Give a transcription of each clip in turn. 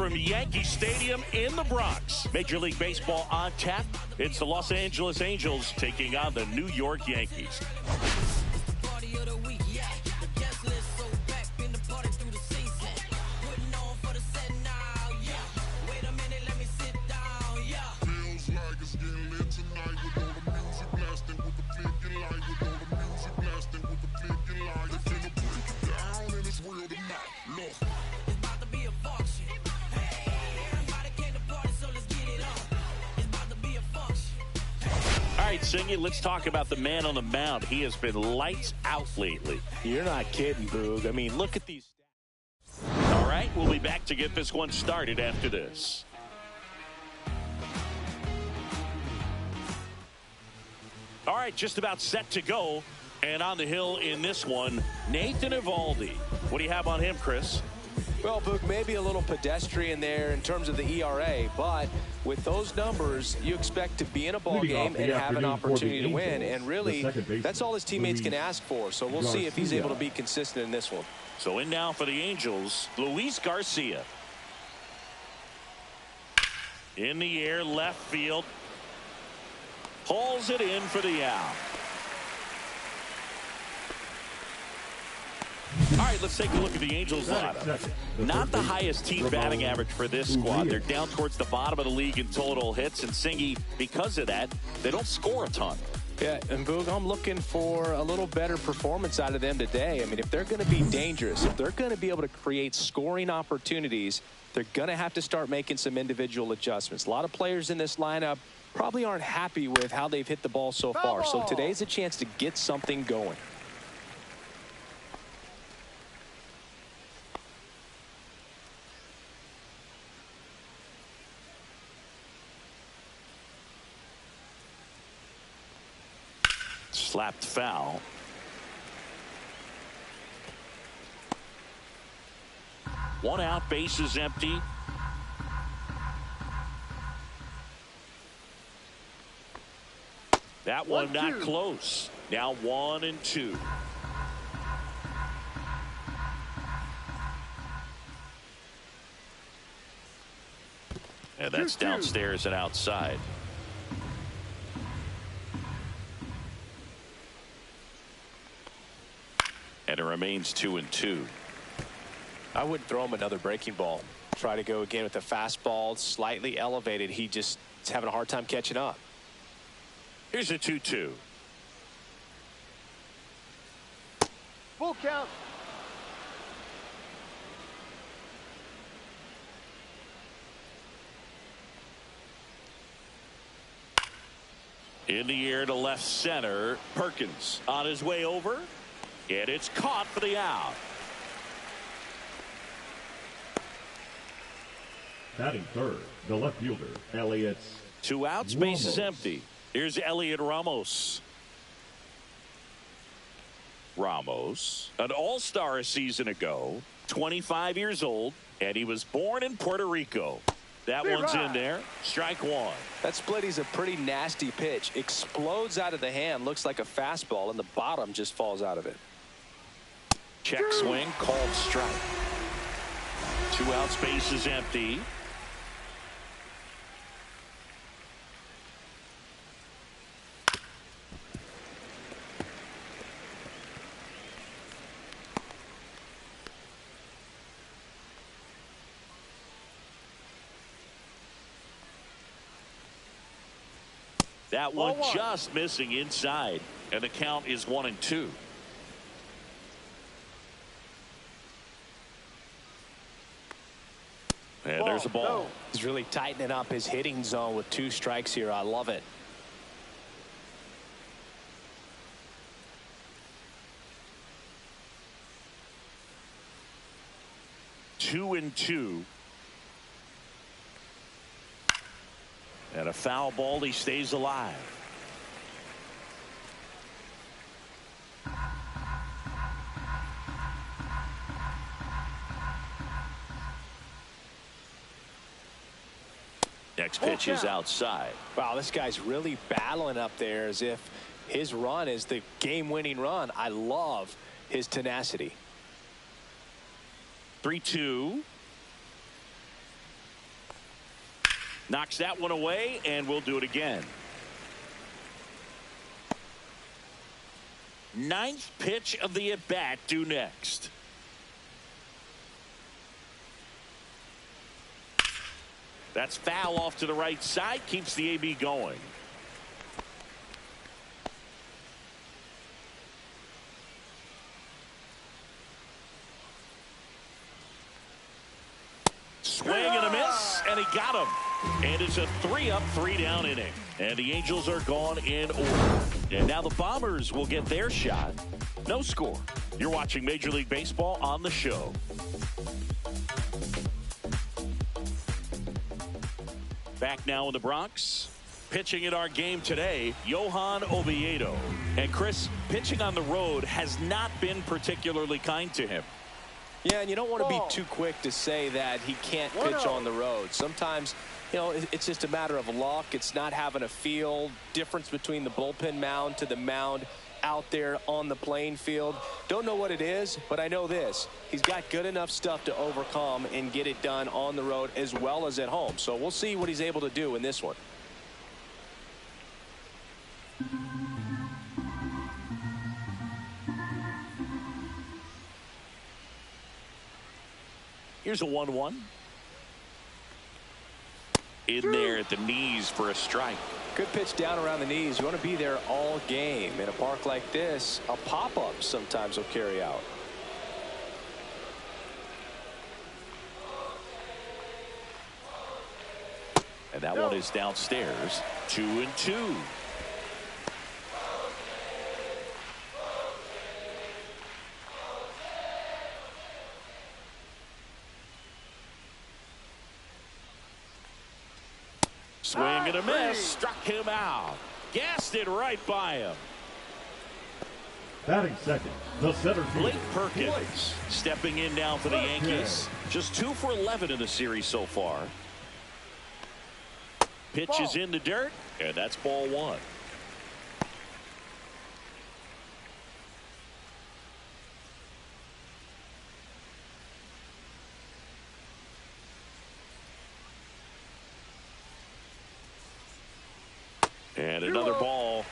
from Yankee Stadium in the Bronx. Major League Baseball on tap. It's the Los Angeles Angels taking on the New York Yankees. All right, Singy, let's talk about the man on the mound. He has been lights out lately. You're not kidding, Boog. I mean, look at these. All right, we'll be back to get this one started after this. All right, just about set to go. And on the hill in this one, Nathan Eovaldi. What do you have on him, Chris? Well, Boog, maybe a little pedestrian there in terms of the ERA, but with those numbers, you expect to be in a ball game and have an opportunity to win. And really, that's all his teammates can ask for. So we'll see if he's able to be consistent in this one. So in now for the Angels, Luis Garcia. In the air, left field. Pulls it in for the out. All right, let's take a look at the Angels lineup. Not the highest team batting average for this squad. They're down towards the bottom of the league in total hits. And Singy, because of that, they don't score a ton. Yeah, and Boog, I'm looking for a little better performance out of them today. I mean, if they're going to be dangerous, if they're going to be able to create scoring opportunities, they're going to have to start making some individual adjustments. A lot of players in this lineup probably aren't happy with how they've hit the ball so far. So today's a chance to get something going. Slapped foul. One out, base is empty. That one not close. Now 1-2. And that's downstairs and outside. And it remains 2-2. I wouldn't throw him another breaking ball. Try to go again with the fastball, slightly elevated. He just is having a hard time catching up. Here's a 2-2. Full count. In the air to left center. Perkins on his way over. And it's caught for the out. Batting third, the left fielder, Elliott. 2 outs, base is empty. Here's Elliott Ramos. Ramos, an all-star a season ago, 25 years old, and he was born in Puerto Rico. That one's in there. Strike one. That splitty's a pretty nasty pitch. Explodes out of the hand, looks like a fastball, and the bottom just falls out of it. Check swing, called strike. 2 outs, base is empty. That one just missing inside, and the count is 1-2. And there's a ball. He's really tightening up his hitting zone with 2 strikes here. I love it. Two and 2. And a foul ball. He stays alive. Next pitch is outside. Wow, this guy's really battling up there as if his run is the game-winning run. I love his tenacity. 3-2. Knocks that one away, and we'll do it again. Ninth pitch of the at-bat due next. That's foul off to the right side. Keeps the AB going. Swing and a miss, and he got him. And it's a 3-up, 3-down inning. And the Angels are gone in order. And now the Bombers will get their shot. No score. You're watching Major League Baseball on the show. Back now in the Bronx. Pitching in our game today, Johan Oviedo. And Chris, pitching on the road has not been particularly kind to him. Yeah, and you don't want to be too quick to say that he can't pitch on the road. Sometimes, you know, it's just a matter of luck. It's not having a feel. Difference between the bullpen mound to the mound out there on the playing field. Don't know what it is, but I know this. He's got good enough stuff to overcome and get it done on the road as well as at home. So we'll see what he's able to do in this one. Here's a 1-1. In there at the knees for a strike. Good pitch down around the knees. You want to be there all game. In a park like this, a pop-up sometimes will carry out. And that one is downstairs. 2-2. Swing and a miss. Struck him out. Gassed it right by him. Batting second, the center fielder, Blake Perkins stepping in now for the Yankees. Just 2 for 11 in the series so far. Pitch is in the dirt, and that's ball 1. And another ball.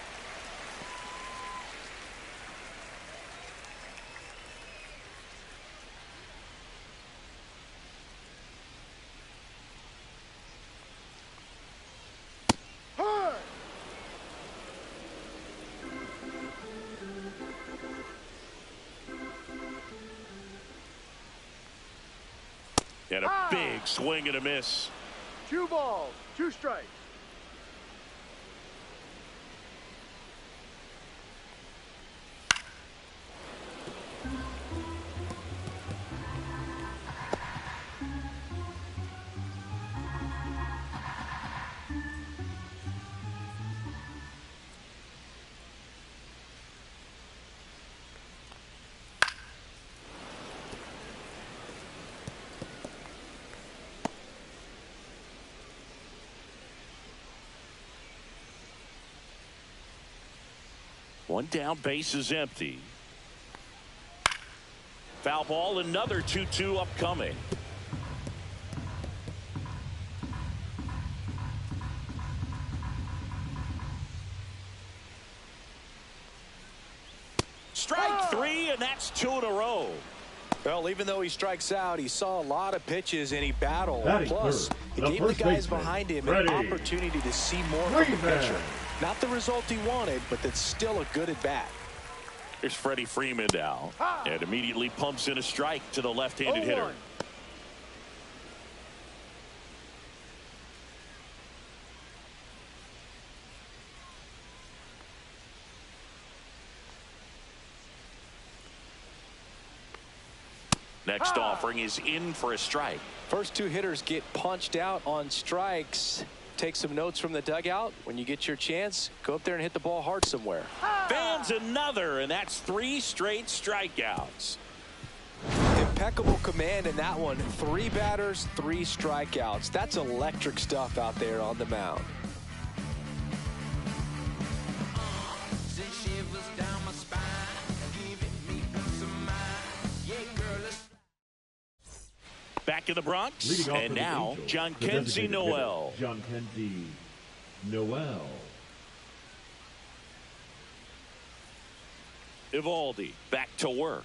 And a big swing and a miss. 2 balls, 2 strikes. One down, base is empty. Foul ball, another 2-2 upcoming. Strike 3, and that's 2 in a row. Well, even though he strikes out, he saw a lot of pitches and he battled. Plus, he gave the guys behind him an opportunity to see more from the pitcher. Not the result he wanted, but that's still a good at bat. Here's Freddie Freeman now, and immediately pumps in a strike to the left-handed hitter. Next offering is in for a strike. First 2 hitters get punched out on strikes. Take some notes from the dugout. When you get your chance, go up there and hit the ball hard somewhere. Fans another, and that's 3 straight strikeouts. Impeccable command in that one. 3 batters, 3 strikeouts. That's electric stuff out there on the mound. Back in the Bronx, Leading off and for the now Angels, John the Kenzie designated Noel. hitter, John Kenzie Noel. Evaldi back to work.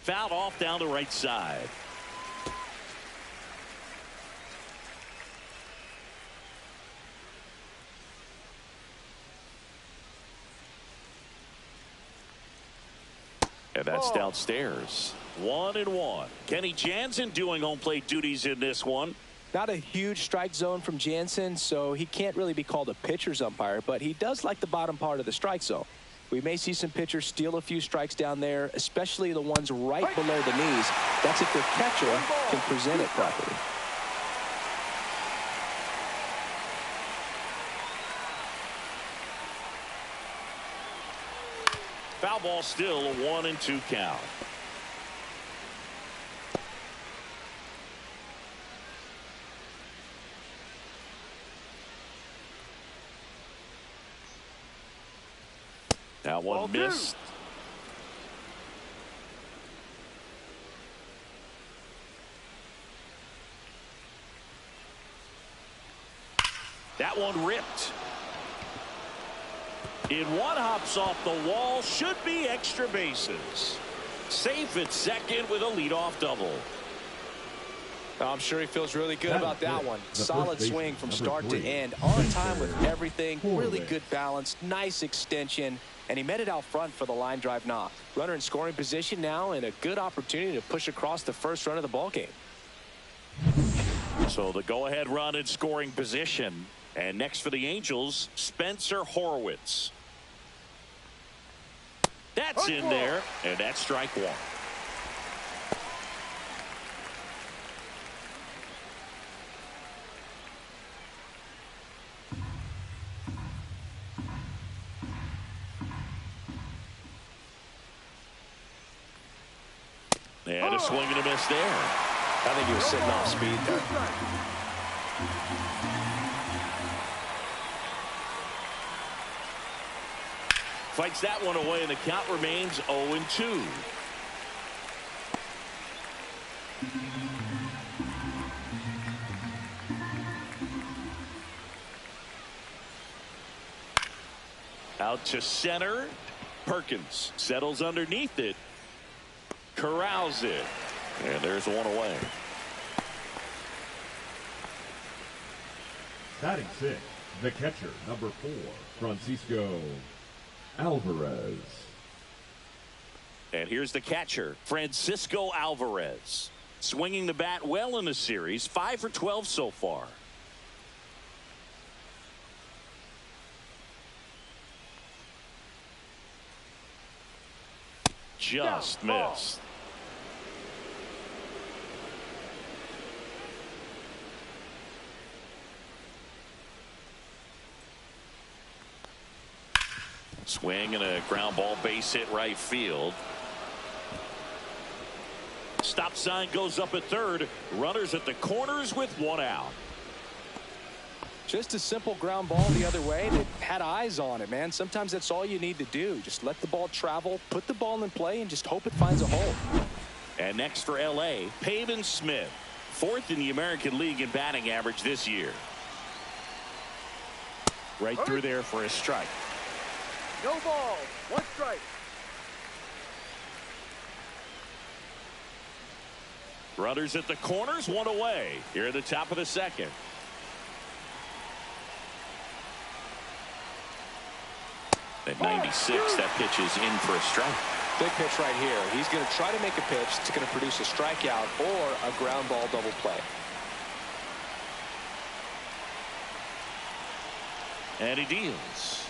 Fouled off down the right side. And that's downstairs. 1-1. Kenny Jansen doing home plate duties in this one. Not a huge strike zone from Jansen, so he can't really be called a pitcher's umpire, but he does like the bottom part of the strike zone. We may see some pitchers steal a few strikes down there, especially the ones right below the knees. That's if their catcher can present it properly. Foul ball still, a 1-2 count. That one missed. That one ripped. In one, hops off the wall, should be extra bases. Safe at second with a leadoff double. I'm sure he feels really good about that one. Solid swing from start to end. On time with everything. Really good balance. Nice extension. And he met it out front for the line drive knock. Runner in scoring position now and a good opportunity to push across the first run of the ball game. So the go-ahead run in scoring position. And next for the Angels, Spencer Horwitz. That's in there, and that's strike one. And a swing and a miss there. I think he was sitting off speed there. Fights that one away, and the count remains 0-2. Out to center. Perkins settles underneath it. Corrals it. And there's one away. Batting sixth, the catcher, number 4, Francisco Alvarez. And here's the catcher, Francisco Alvarez. Swinging the bat well in the series, 5 for 12 so far. Just missed. Swing and a ground ball, base hit right field. Stop sign goes up at third. Runners at the corners with one out. Just a simple ground ball the other way that had eyes on it, man. Sometimes that's all you need to do. Just let the ball travel, put the ball in play, and just hope it finds a hole. And next for L.A., Pavin Smith. 4th in the American League in batting average this year. Right through there for a strike. No ball. 1 strike. Runners at the corners, 1 away. Here at the top of the second. At 96, that pitch is in for a strike. Big pitch right here. He's going to try to make a pitch that's going to produce a strikeout or a ground ball double play. And he deals.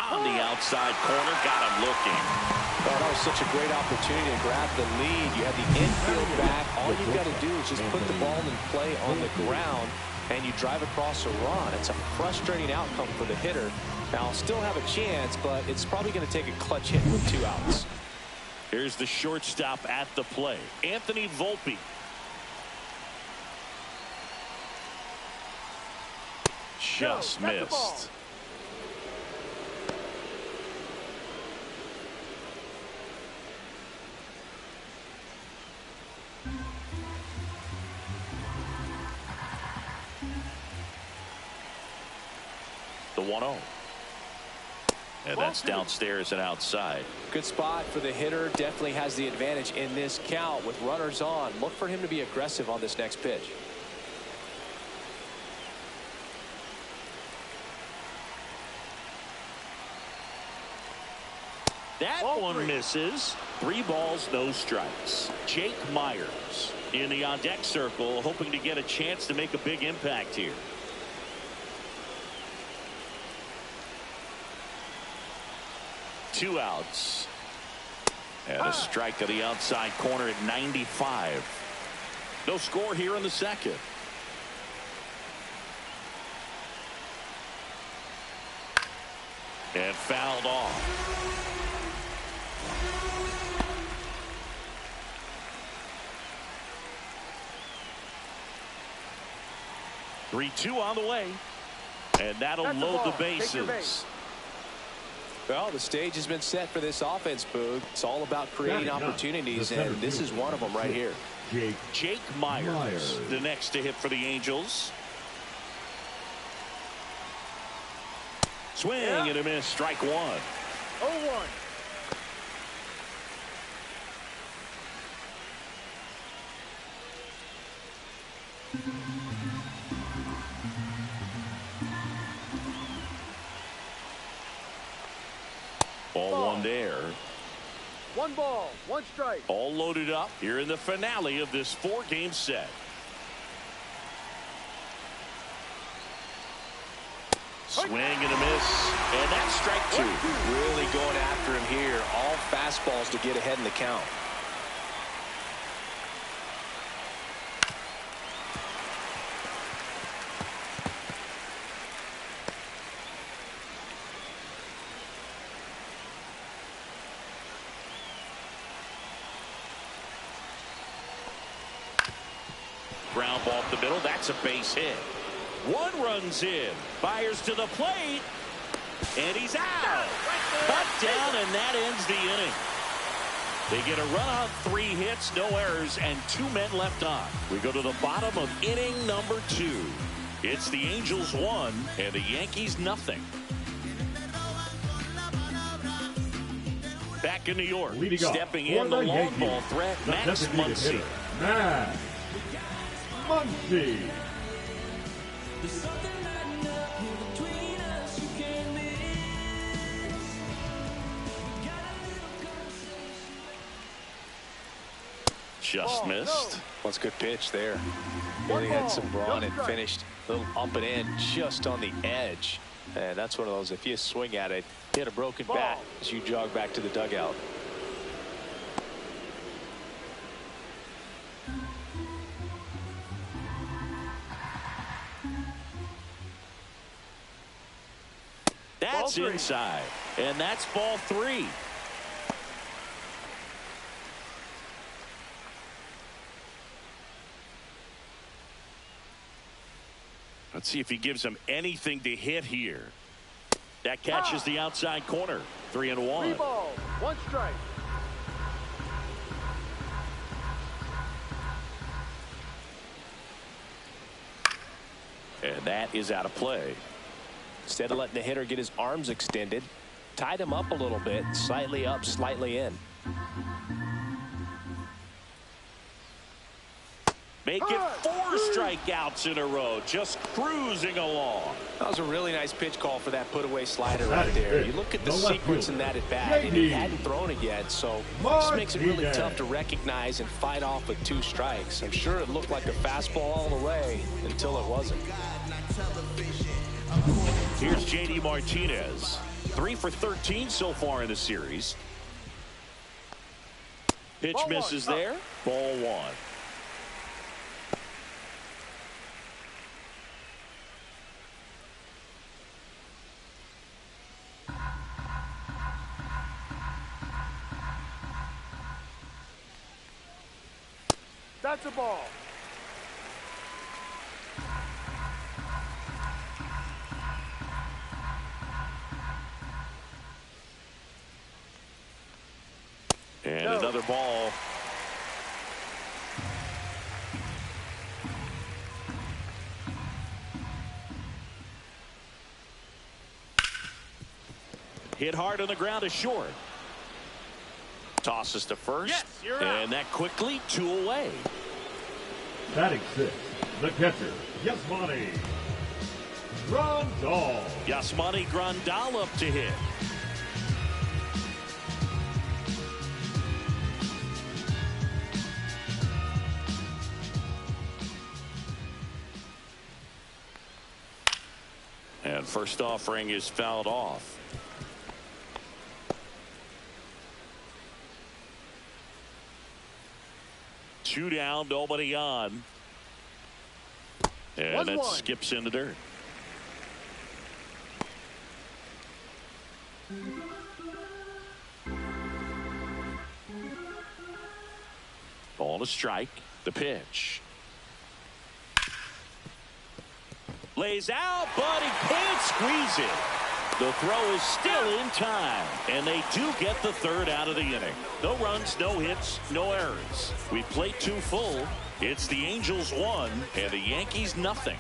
On the outside corner, got him looking. Oh, that was such a great opportunity to grab the lead. You have the infield back. All you've got to do is just put the ball in play on the ground, and you drive across a run. It's a frustrating outcome for the hitter. Now, I'll still have a chance, but it's probably going to take a clutch hit with 2 outs. Here's the shortstop at the play, Anthony Volpe. Just missed. 1-0. And that's downstairs and outside. Good spot for the hitter. Definitely has the advantage in this count with runners on. Look for him to be aggressive on this next pitch. That one misses. 3 balls, no strikes. Jake Myers in the on-deck circle, hoping to get a chance to make a big impact here. Two outs. And a strike to the outside corner at 95. No score here in the second. And fouled off. Three-two on the way. And that'll load the bases. Well, the stage has been set for this offense, Boog. It's all about creating opportunities, and this is one of them right here. Jake Myers, the next to hit for the Angels. Swing and a miss, strike one. 0-1. Ball one there. 1 ball, 1 strike. All loaded up here in the finale of this 4-game set. Swing and a miss. And that's strike 2. Really going after him here. All fastballs to get ahead in the count. Ground ball up the middle. That's a base hit. 1 runs in. Fires to the plate. And he's out. Cut down, and that ends the inning. They get a run on 3 hits, no errors, and 2 men left on. We go to the bottom of inning number 2. It's the Angels 1 and the Yankees nothing. Back in New York, stepping in the long ball threat, Max Muncy. Max Muncy. Just missed. What's a good pitch there. Really had some run and finished a little up and in just on the edge. And that's one of those, if you swing at it, hit a broken bat as you jog back to the dugout. That's inside. And that's ball 3. Let's see if he gives him anything to hit here. That catches the outside corner. 3-1. 3 balls, 1 strike. And that is out of play. Instead of letting the hitter get his arms extended, tied him up a little bit, slightly up, slightly in. Make it 4 strikeouts in a row, just cruising along. That was a really nice pitch call for that put-away slider right there. You look at the sequence in that at bat, and he hadn't thrown it yet, so this makes it really tough to recognize and fight off with 2 strikes. I'm sure it looked like a fastball all the way until it wasn't. Here's J.D. Martinez, 3 for 13 so far in the series. Pitch misses there. Ball 1. That's a ball. And another ball. Hit hard on the ground is short. Tosses to first. Yes, you're out. And that quickly 2 away. Batting sixth, the catcher, Yasmani Grandal. Yasmani Grandal up to hit. And first offering is fouled off. Two down, nobody on. And that 1-1. skips in the dirt. Ball to strike. The pitch. Lays out, but he can't squeeze it. The throw is still in time, and they do get the third out of the inning. No runs, no hits, no errors. We played 2 full. It's the Angels 1 and the Yankees nothing.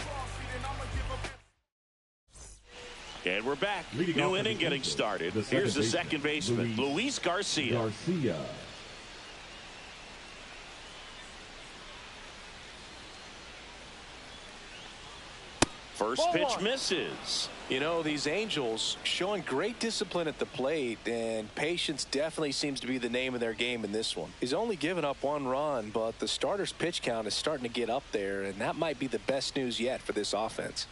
And we're back. Leading New off inning the getting Angels, started. the Here's the second second baseman, baseman, Luis Garcia. Garcia. First Ball pitch one. misses. You know, these Angels showing great discipline at the plate, and patience definitely seems to be the name of their game in this one. He's only given up 1 run, but the starter's pitch count is starting to get up there, and that might be the best news yet for this offense.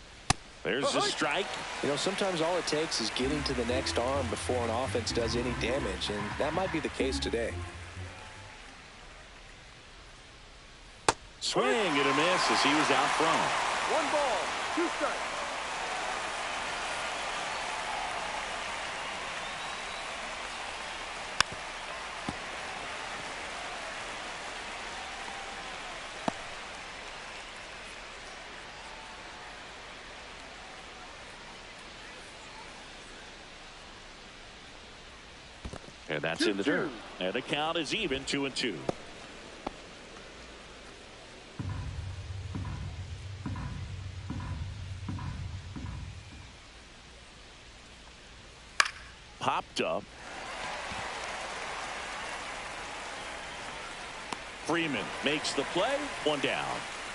There's the strike. You know, sometimes all it takes is getting to the next arm before an offense does any damage, and that might be the case today. Swing and a miss as he was out front. 1 ball, 2 strikes. And that's in the dirt. And the count is even 2-2. Popped up. Freeman makes the play. 1 down.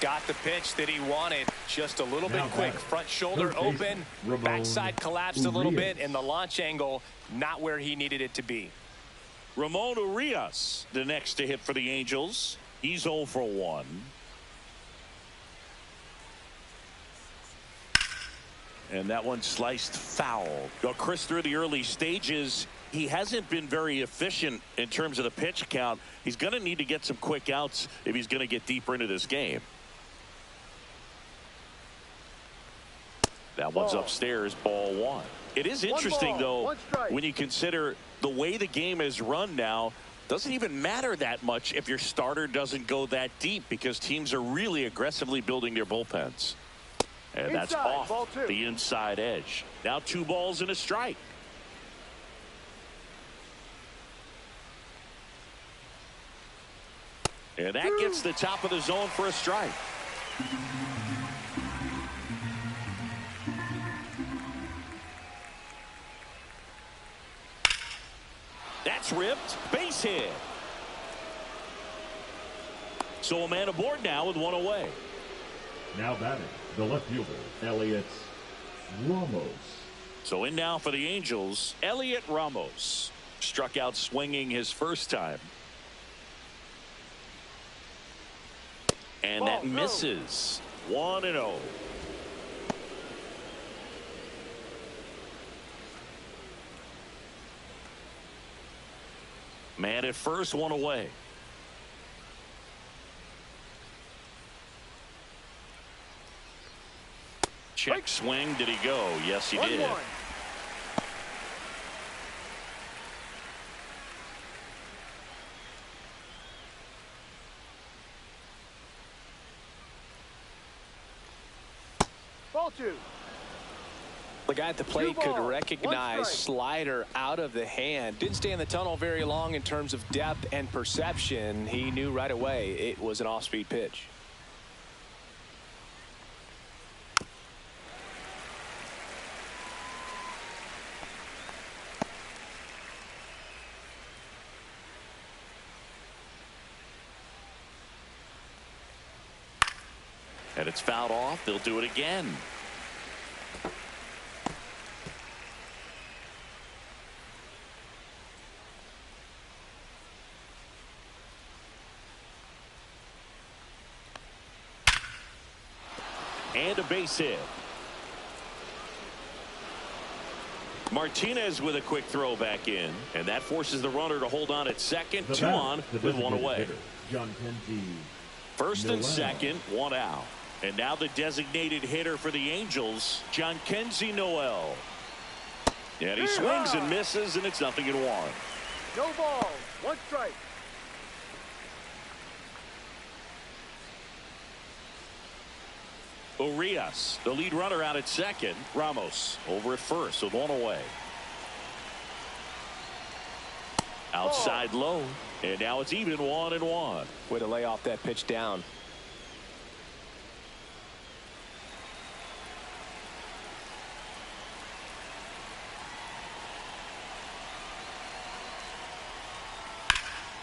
Got the pitch that he wanted, just a little bit Now quick. batter, Front shoulder third baseman, open, Ramon backside collapsed a little bit, Urias. and the launch angle not where he needed it to be. Ramon Urias, the next to hit for the Angels. He's 0 for 1. And that one sliced foul. Well, Chris, through the early stages, he hasn't been very efficient in terms of the pitch count. He's going to need to get some quick outs if he's going to get deeper into this game. That one's upstairs, ball 1. It is interesting, ball, though, 1 strike. when you consider the way the game is run now. Doesn't even matter that much if your starter doesn't go that deep, because teams are really aggressively building their bullpens. And that's Inside, off ball 2. the inside edge. Now 2 balls and a strike. And that gets the top of the zone for a strike. That's ripped. Base hit. So a man aboard now with 1 away. Now batting, the left fielder, Elliot Ramos. So in now for the Angels, Elliot Ramos. Struck out swinging his first time. And Ball, that no. misses. 1-0. Man at first, 1 away. Check swing. Did he go? Yes, he did. 1-1. Ball 2. The guy at the plate Two could balls, recognize 1 strike. slider out of the hand. Didn't stay in the tunnel very long in terms of depth and perception. He knew right away it was an off-speed pitch. And it's fouled off. They'll do it again. And a base hit. Martinez with a quick throw back in, and that forces the runner to hold on at second. Two on with one away. John Kenzie. First and second, one out. And now the designated hitter for the Angels, John Kenzie Noel. And he swings and misses, and it's 0-1. No ball. One strike. Urias, the lead runner out at second. Ramos over at first with one away. Outside low. And now it's even 1-1. Way to lay off that pitch down.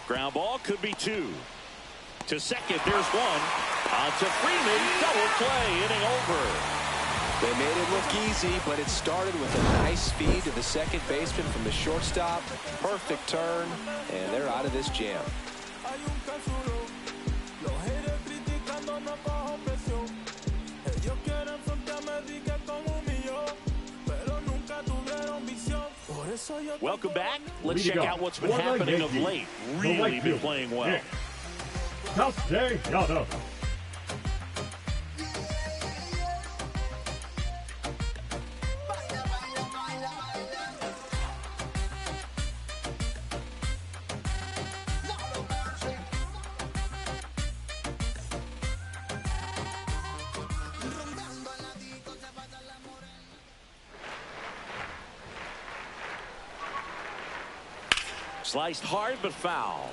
Ground ball could be two. To second, there's one. On to Freeman, double play, inning over. They made it look easy, but it started with a nice feed to the second baseman from the shortstop. Perfect turn, and they're out of this jam. Welcome back. Let's check out what's been happening of late. Really been playing well. Castellanos. Sliced hard but foul.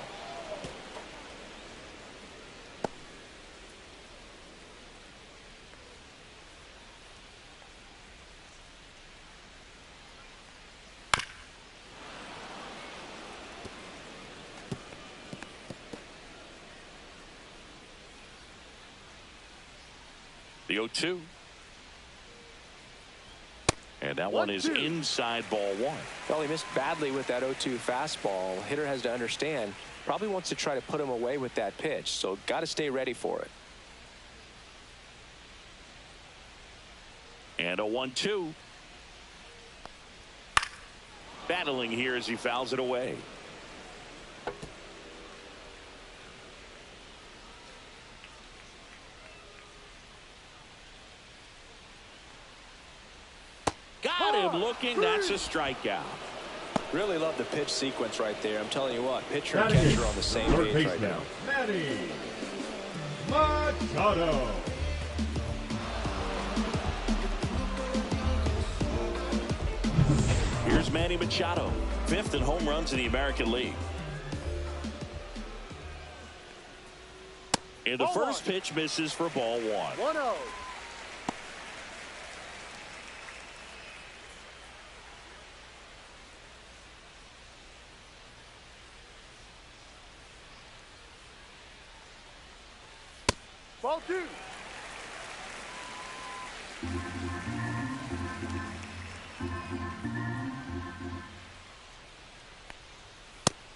The 0-2. And that one is inside ball one. Well, he missed badly with that 0-2 fastball. Hitter has to understand, probably wants to try to put him away with that pitch, so got to stay ready for it. And a 1-2. Battling here as he fouls it away. Got him looking. That's a strikeout. Really love the pitch sequence right there. I'm telling you what, pitcher and catcher are on the same page right now. Manny Machado. Here's Manny Machado, 5th in home runs in the American League. And the first pitch misses for ball one. 1-0. Ball two.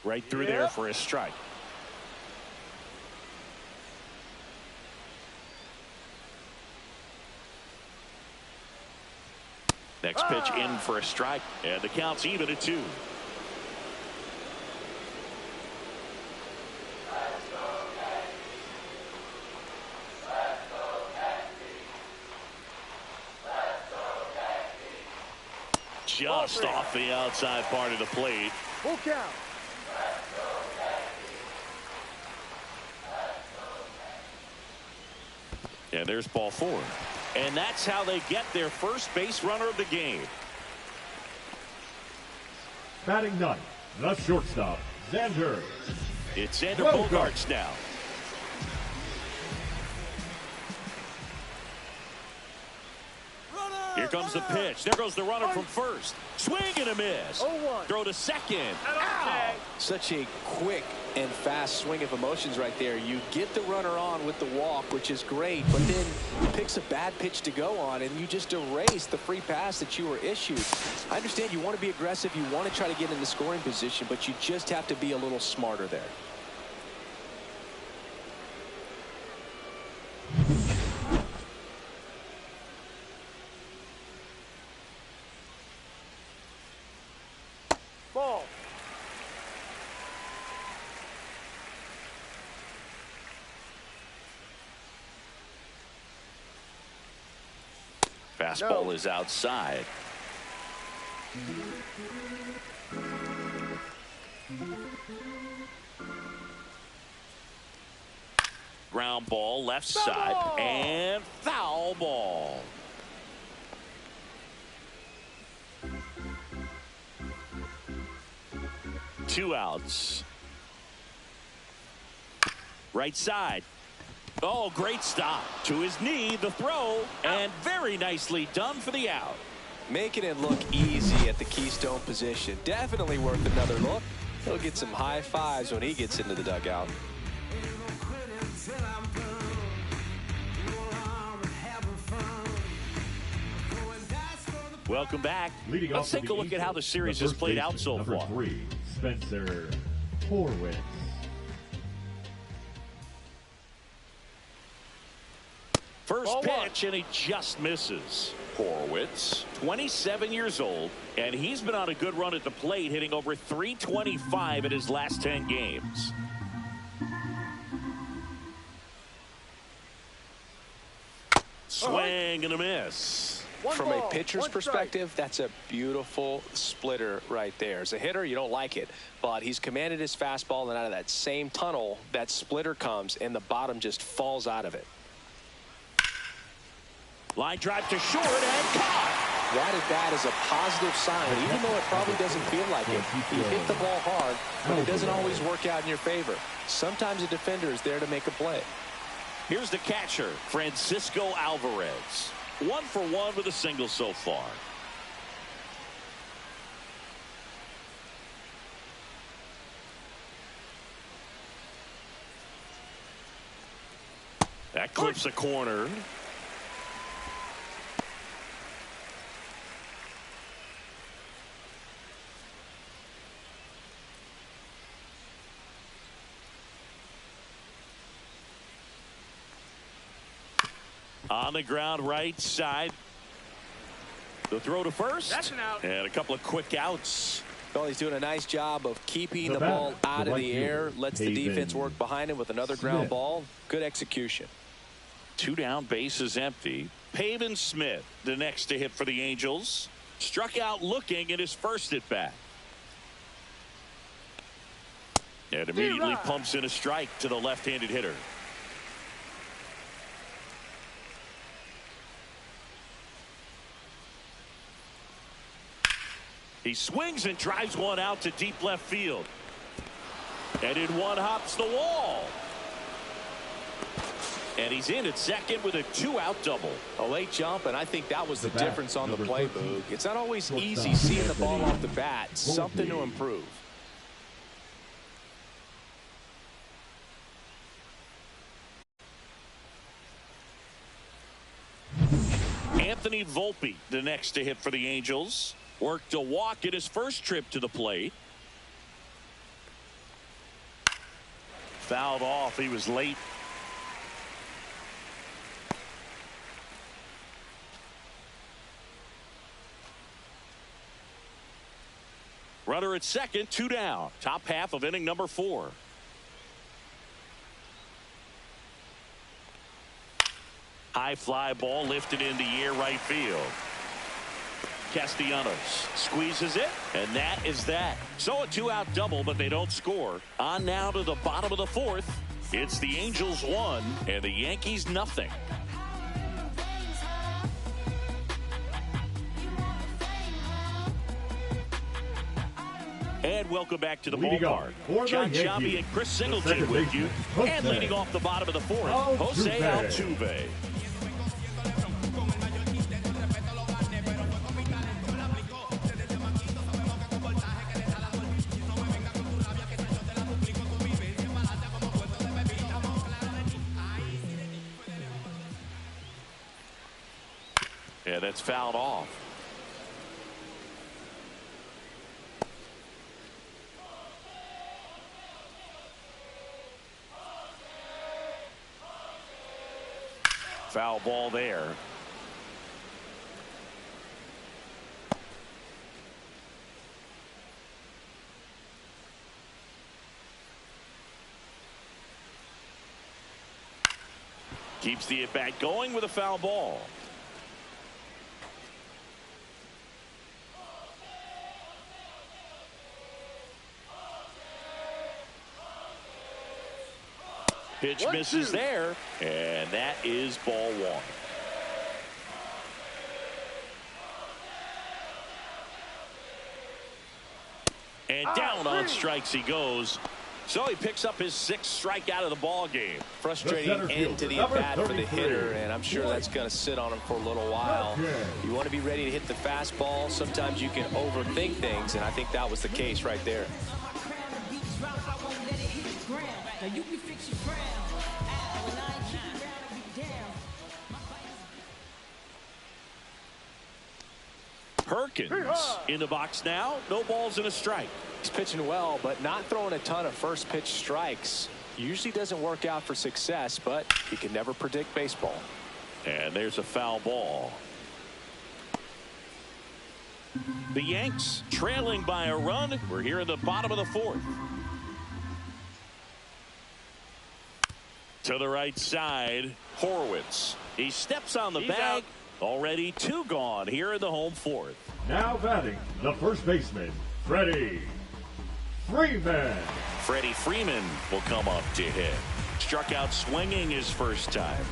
Right through there for a strike. Next pitch in for a strike, and the count's even at 2. Just off the outside part of the plate. Full count. And there's ball 4. And that's how they get their first base runner of the game. Batting ninth, the shortstop, Xander. It's Xander Bogaerts now. Here comes the pitch. There goes the runner from first. Swing and a miss. 0-1. Throw to second. Ow. Such a quick and fast swing of emotions right there. You get the runner on with the walk, which is great, but then he picks a bad pitch to go on, and you just erase the free pass that you were issued. I understand you want to be aggressive, you want to try to get in the scoring position, but you just have to be a little smarter there. Ball. Fastball is outside. Ground ball left side and foul ball. Two outs. Right side. Oh, great stop. To his knee, the throw, and very nicely done for the out. Making it look easy at the Keystone position. Definitely worth another look. He'll get some high fives when he gets into the dugout. Welcome back. Let's take a look at how the series has played out so far. Number 3, Spencer Horwitz. First pitch, and he just misses. Horwitz, 27 years old, and he's been on a good run at the plate, hitting over .325 in his last 10 games. Swing and a miss. From a pitcher's perspective, that's a beautiful splitter right there. As a hitter, you don't like it, but he's commanded his fastball, and out of that same tunnel, that splitter comes, and the bottom just falls out of it. Line drive to short and caught. That at bat is a positive sign, even though it probably doesn't feel like it. You hit the ball hard, but it doesn't always work out in your favor. Sometimes a defender is there to make a play. Here's the catcher, Francisco Alvarez. 1 for 1 with a single so far. That clips a corner. On the ground right side. The throw to first. That's an out. And a couple of quick outs. Well, he's doing a nice job of keeping the ball out of the air. Lets the defense work behind him with another ground ball. Good execution. 2 down, bases empty. Pavin Smith, the next to hit for the Angels. Struck out looking at his first at bat. And immediately pumps in a strike to the left-handed hitter. He swings and drives one out to deep left field. And in one hops the wall. And he's in at second with a 2-out double. A late jump, and I think that was the difference on the play, Boog. It's not always easy seeing the ball off the bat. Something to improve. Anthony Volpe, the next to hit for the Angels. Worked a walk in his first trip to the plate. Fouled off. He was late. Runner at second, 2 down. Top half of inning number 4. High fly ball lifted in the air right field. Castellanos squeezes it, and that is that. So a 2-out double, but they don't score. On now to the bottom of the 4th. It's the Angels 1 and the Yankees nothing. And welcome back to the ballpark. John Sciambi and Chris Singleton with you. And leading off the bottom of the 4th, Jose Altuve. Yeah, that's fouled off. Foul ball there. Keeps the at-bat going with a foul ball. Pitch misses there, and that is ball one. And down on strikes he goes. So he picks up his 6th strikeout of the ball game. Frustrating end to the at-bat for the hitter, and I'm sure that's going to sit on him for a little while. You want to be ready to hit the fastball. Sometimes you can overthink things, and I think that was the case right there. Perkins in the box now. No balls and a strike. He's pitching well, but not throwing a ton of first pitch strikes. Usually doesn't work out for success, but you can never predict baseball. And there's a foul ball. The Yanks trailing by a run. We're here in the bottom of the 4th. To the right side, Horwitz. He steps on the bag. Already 2 gone here in the home 4th. Now batting, the first baseman, Freddie Freeman. Freddie Freeman will come up to hit. Struck out swinging his first time.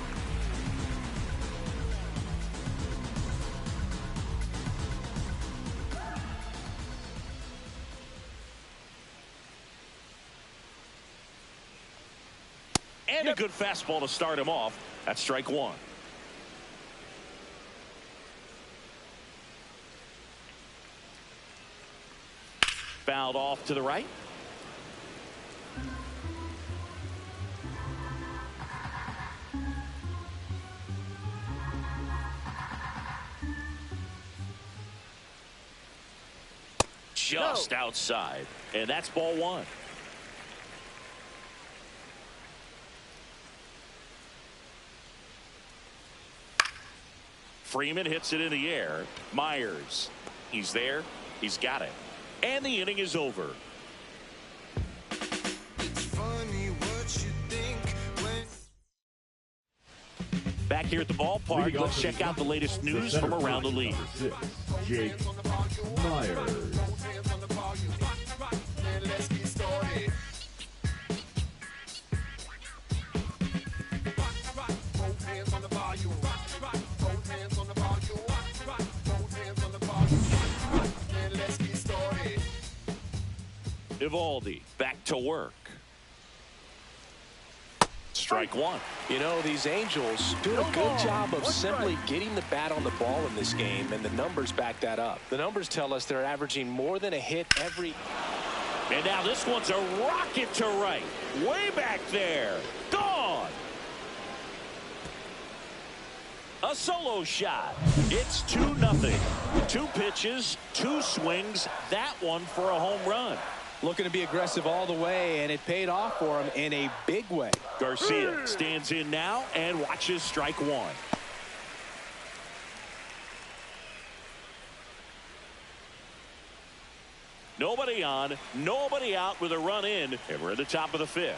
And a good fastball to start him off. That's strike 1. Fouled off to the right. Just outside. And that's ball 1. Freeman hits it in the air. Myers. He's there. He's got it. And the inning is over. Back here at the ballpark, let's check out the latest news from around the league. Jake Myers. Evaldi back to work. Strike 1. You know, these Angels do a good job of simply getting the bat on the ball in this game, and the numbers back that up. The numbers tell us they're averaging more than a hit every. And now this one's a rocket to right. Way back there. Gone. A solo shot. It's 2-0. 2 pitches, 2 swings. That one for a home run. Looking to be aggressive all the way, and it paid off for him in a big way. Garcia stands in now and watches strike 1. Nobody on, nobody out with a run in, and we're at the top of the 5th.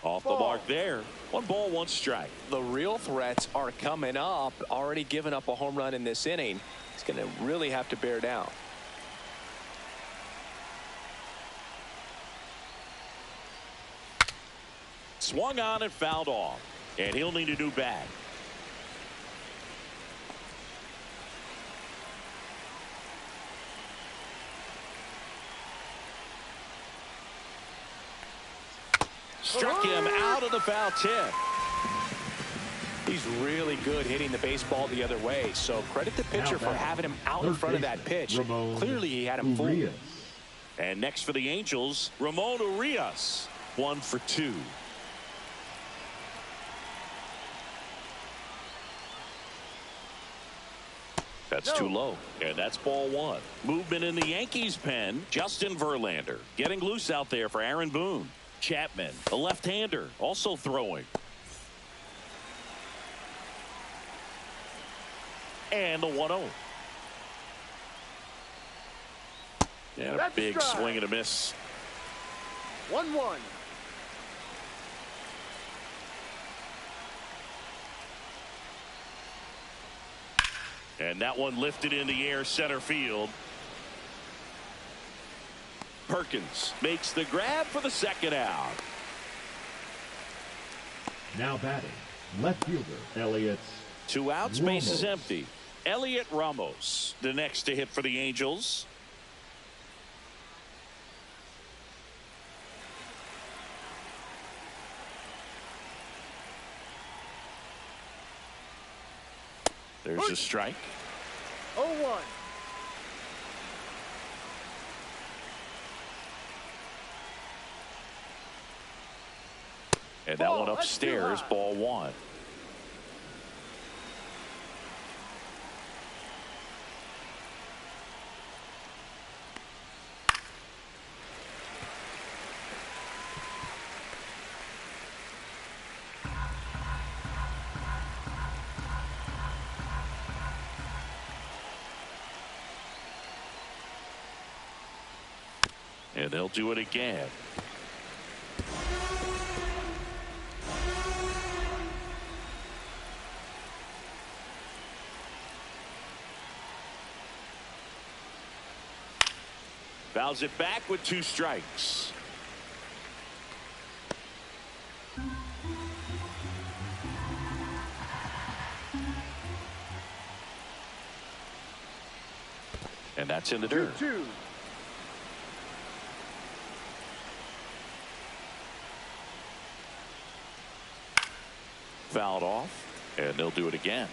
Off the mark there. 1 ball, 1 strike. The real threats are coming up. Already given up a home run in this inning. He's going to really have to bear down. Swung on and fouled off. And he'll need a new bat. Struck him out of the foul tip. He's really good hitting the baseball the other way, so credit the pitcher for having him out in front of that pitch. Clearly he had him fooled. And next for the Angels, Ramon Urias. 1 for 2. That's too low, and that's ball one. Movement in the Yankees pen. Justin Verlander getting loose out there for Aaron Boone. Chapman, a left-hander, also throwing. And the 1-0. And a big swing and a miss. 1-1. And that one lifted in the air center field. Perkins makes the grab for the second out. Now batting, left fielder Elliott. 2 outs, base is empty. Elliott Ramos, the next to hit for the Angels. There's a strike. 0-1. And that one upstairs, ball one. And they'll do it again. Fouls it back with 2 strikes. And that's in the dirt. 2-2. Fouled off, and they'll do it again.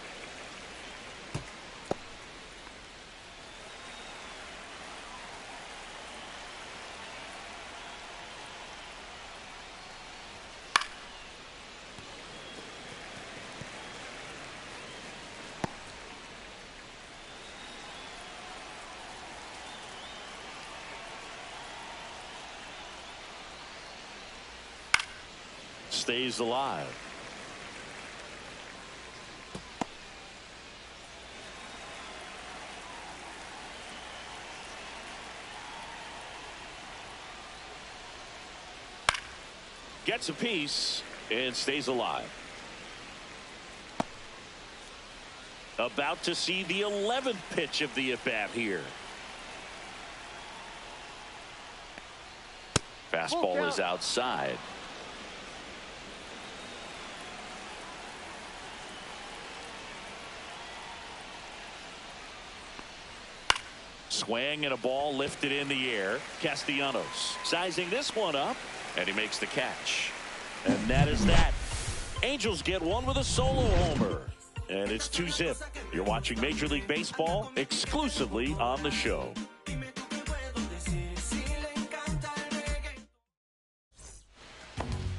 Stays alive. Gets a piece and stays alive. About to see the 11th pitch of the at-bat here. Fastball is outside. Swing and a ball lifted in the air. Castellanos sizing this one up, and he makes the catch. And that is that. Angels get one with a solo homer. And it's 2-zip. You're watching Major League Baseball exclusively on the show.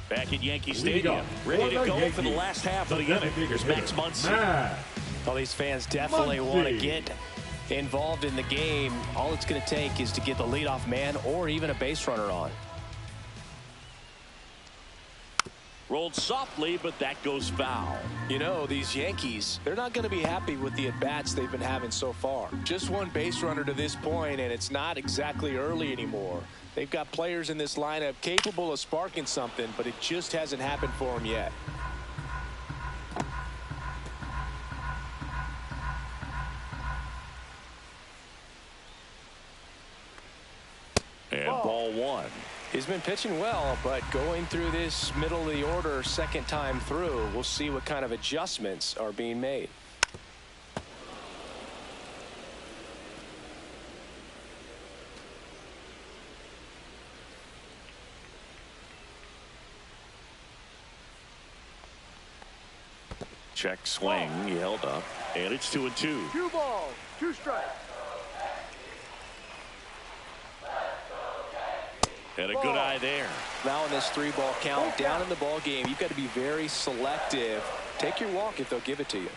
Back at Yankee Stadium, ready to go for the last half of the inning. Here's Max Muncy. Well, these fans definitely want to get involved in the game. All it's going to take is to get the leadoff man or even a base runner on. Rolled softly, but that goes foul. You know, these Yankees, they're not going to be happy with the at-bats they've been having so far. Just one base runner to this point, and it's not exactly early anymore. They've got players in this lineup capable of sparking something, but it just hasn't happened for them yet. And ball one. He's been pitching well, but going through this middle of the order second time through, we'll see what kind of adjustments are being made. Check swing. He held up. And it's 2-2. 2 balls, 2 strikes. And a good eye there. Now in this 3-ball count, down in the ball game, you've got to be very selective. Take your walk if they'll give it to you.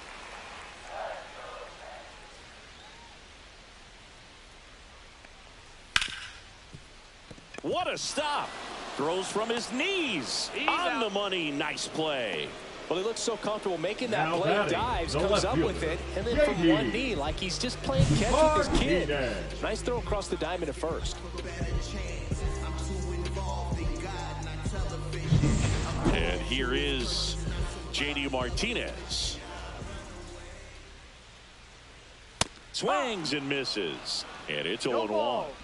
What a stop. Throws from his knees. On the money. Nice play. Well, he looks so comfortable making that Now play, batting, dives, the comes left up with fielder, it, and then from one knee, like he's just playing catch with his kid. Martinez. Nice throw across the diamond at first. And here is J.D. Martinez. Swings and misses. And it's 0-1.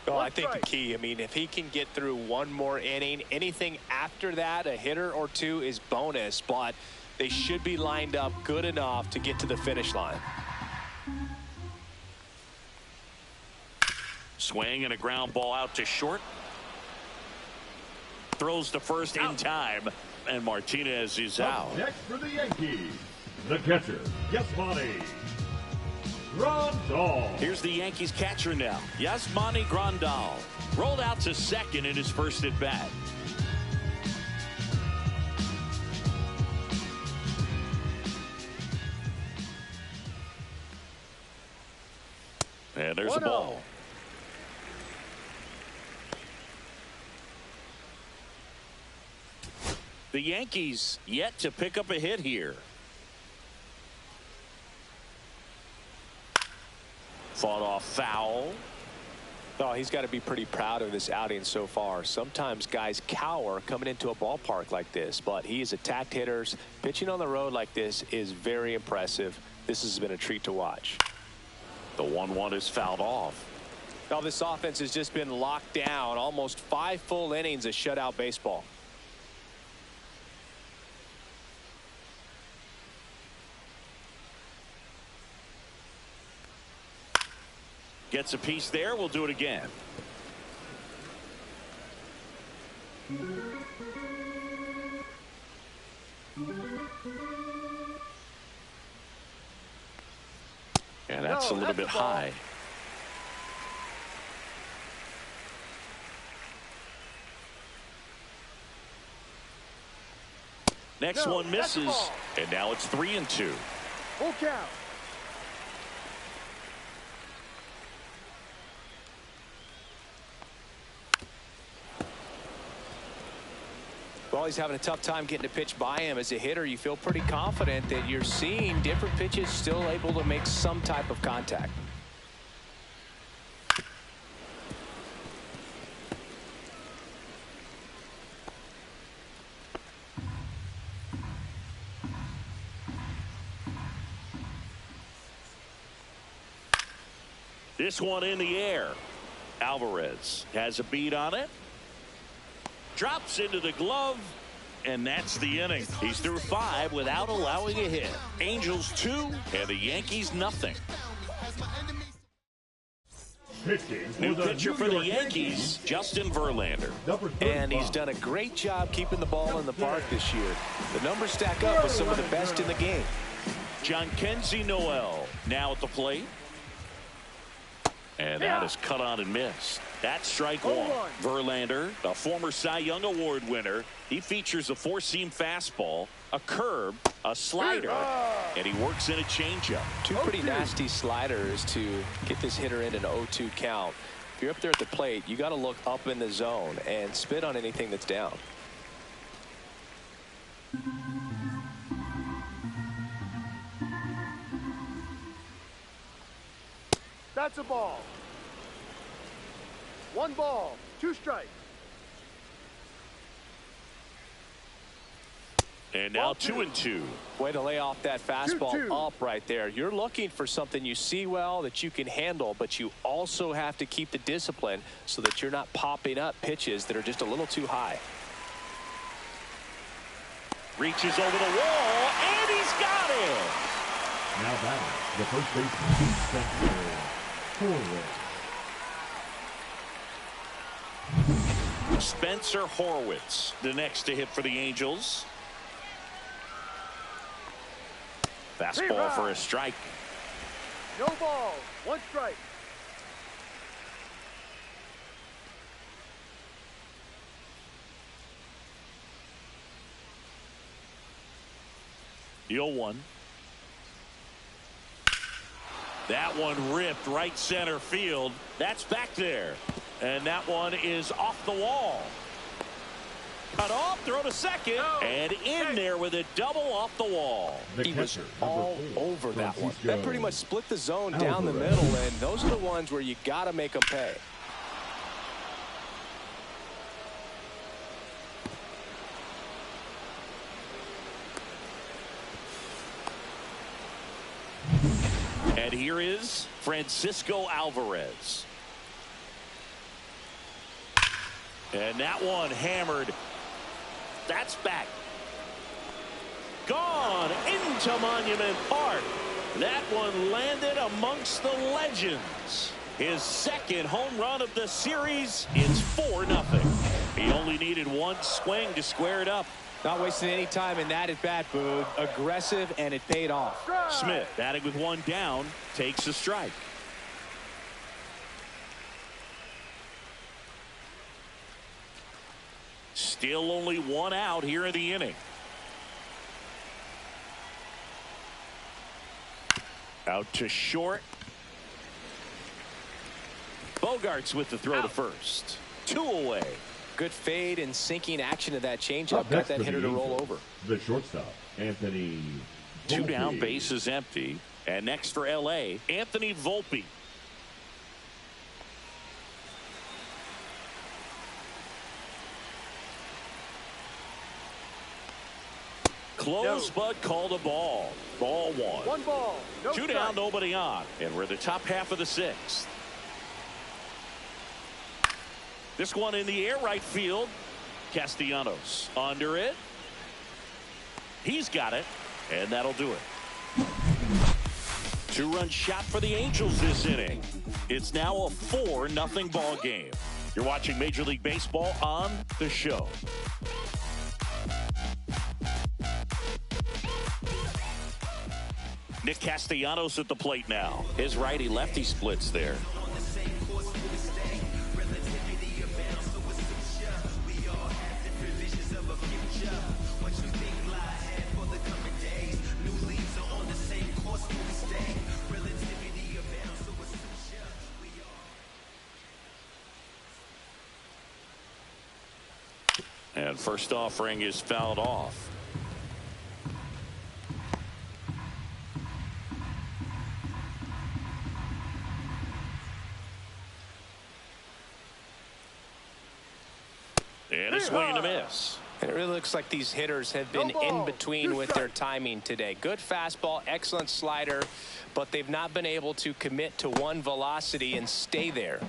Oh, I think the key, I mean, if he can get through one more inning, anything after that, a hitter or two is bonus, but they should be lined up good enough to get to the finish line. Swing and a ground ball out to short. Throws to first in time, and Martinez is out. Next for the Yankees, the catcher, Yasmani Grandal. Here's the Yankees catcher now, Yasmani Grandal. Rolled out to second in his first at bat. And there's a ball. The Yankees yet to pick up a hit here. Fought off foul. Oh, he's got to be pretty proud of this outing so far. Sometimes guys cower coming into a ballpark like this, but he has attacked hitters. Pitching on the road like this is very impressive. This has been a treat to watch. The 1-1 is fouled off. Now this offense has just been locked down. Almost 5 full innings of shutout baseball. Gets a piece there. We'll do it again. And that's a little bit high. Next one misses, and now it's 3-2. Full count. Well, he's having a tough time getting a pitch by him. As a hitter, you feel pretty confident that you're seeing different pitches still able to make some type of contact. This one in the air. Alvarez has a beat on it. Drops into the glove, and that's the inning. He's through 5 without allowing a hit. Angels 2 and the Yankees nothing. New pitcher for the Yankees, Justin Verlander. And he's done a great job keeping the ball in the park this year. The numbers stack up with some of the best in the game. Jhonkensy Noel now at the plate. And that is cut on and missed. That's strike 1. Verlander, a former Cy Young Award winner. He features a 4-seam fastball, a curve, a slider, and he works in a changeup. 2 pretty nasty sliders to get this hitter in an 0-2 count. If you're up there at the plate, you got to look up in the zone and spit on anything that's down. That's a ball. 1 ball, 2 strikes. And now 2-2. Way to lay off that fastball 2-2. up right there. You're looking for something you see well that you can handle, but you also have to keep the discipline so that you're not popping up pitches that are just a little too high. Reaches over the wall, and he's got it. Now batting, the first baseman, Spencer Horwitz. Spencer Horwitz, the next to hit for the Angels. Fastball for a strike. No ball, 1 strike. The 0-1. That one ripped right center field. That's back there. And that one is off the wall. Cut off, throw to second, and in there with a double off the wall. He was all over that one. That pretty much split the zone down the middle, and those are the ones where you got to make them pay. And here is Francisco Alvarez. And that one hammered. That's back. Gone into Monument Park. That one landed amongst the legends. His second home run of the series. It's 4-0. He only needed one swing to square it up. Not wasting any time in that at bat, Boog. Aggressive, and it paid off. Smith, batting with one down, takes a strike. Still only one out here in the inning. Out to short. Bogarts with the throw to first. 2 away. Good fade and sinking action of that changeup. Got that hitter to roll over. The shortstop, Anthony Volpe. 2 down, bases empty. And next for L.A., Anthony Volpe. Close, but called a ball. Ball 1. 1 ball. No 2 strike. down, nobody on. And we're in the top half of the 6th. This one in the air, right field. Castellanos under it. He's got it, and that'll do it. 2-run shot for the Angels this inning. It's now a 4-0 ball game. You're watching Major League Baseball on The Show. Nick Castellanos at the plate now. His righty-lefty splits there. And first offering is fouled off. And a swing and a miss. And it really looks like these hitters have been in between with their timing today. Good fastball, excellent slider, but they've not been able to commit to one velocity and stay there.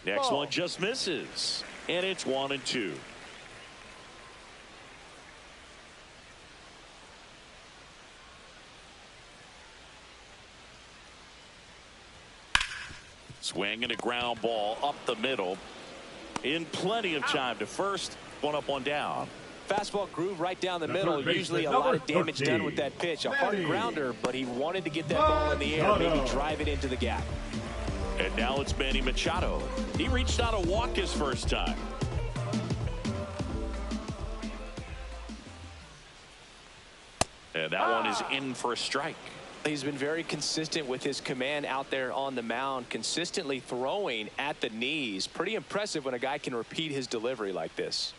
Next one just misses. And it's 1-2. Swing and a ground ball up the middle. In plenty of time to first. 1 up, 1 down. Fastball groove right down the middle. Usually a lot of damage done with that pitch. A hard grounder, but he wanted to get that ball in the air, maybe drive it into the gap. And now it's Manny Machado. He reached out a walk his first time. And that one is in for a strike. He's been very consistent with his command out there on the mound, consistently throwing at the knees. Pretty impressive when a guy can repeat his delivery like this.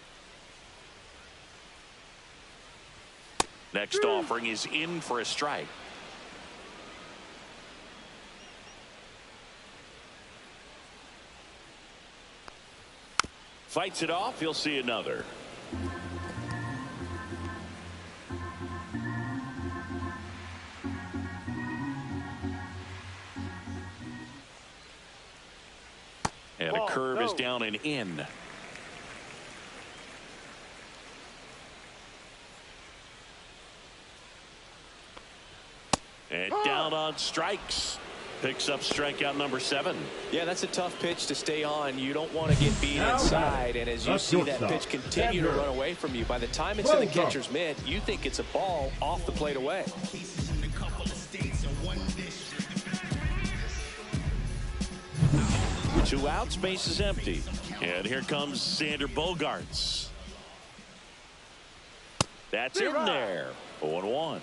Next offering is in for a strike. Fights it off. He'll see another. And a curve is down and in. And down on strikes. Picks up strikeout number 7. Yeah, that's a tough pitch to stay on. You don't want to get beat inside. And as you see that pitch continue to run away from you, by the time it's in the catcher's mitt, you think it's a ball off the plate away. Two outs, base is empty. And here comes Xander Bogaerts. That's in there. 0-1.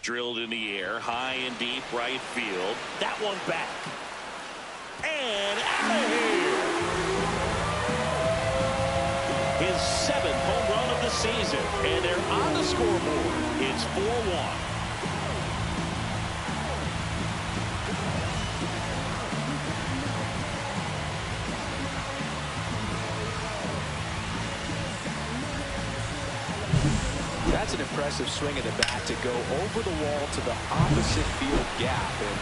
Drilled in the air, high and deep right field. That one back. And out of here. His 7th home run of the season. And they're on the scoreboard. It's 4-1. That's an impressive swing of the bat to go over the wall to the opposite field gap. And,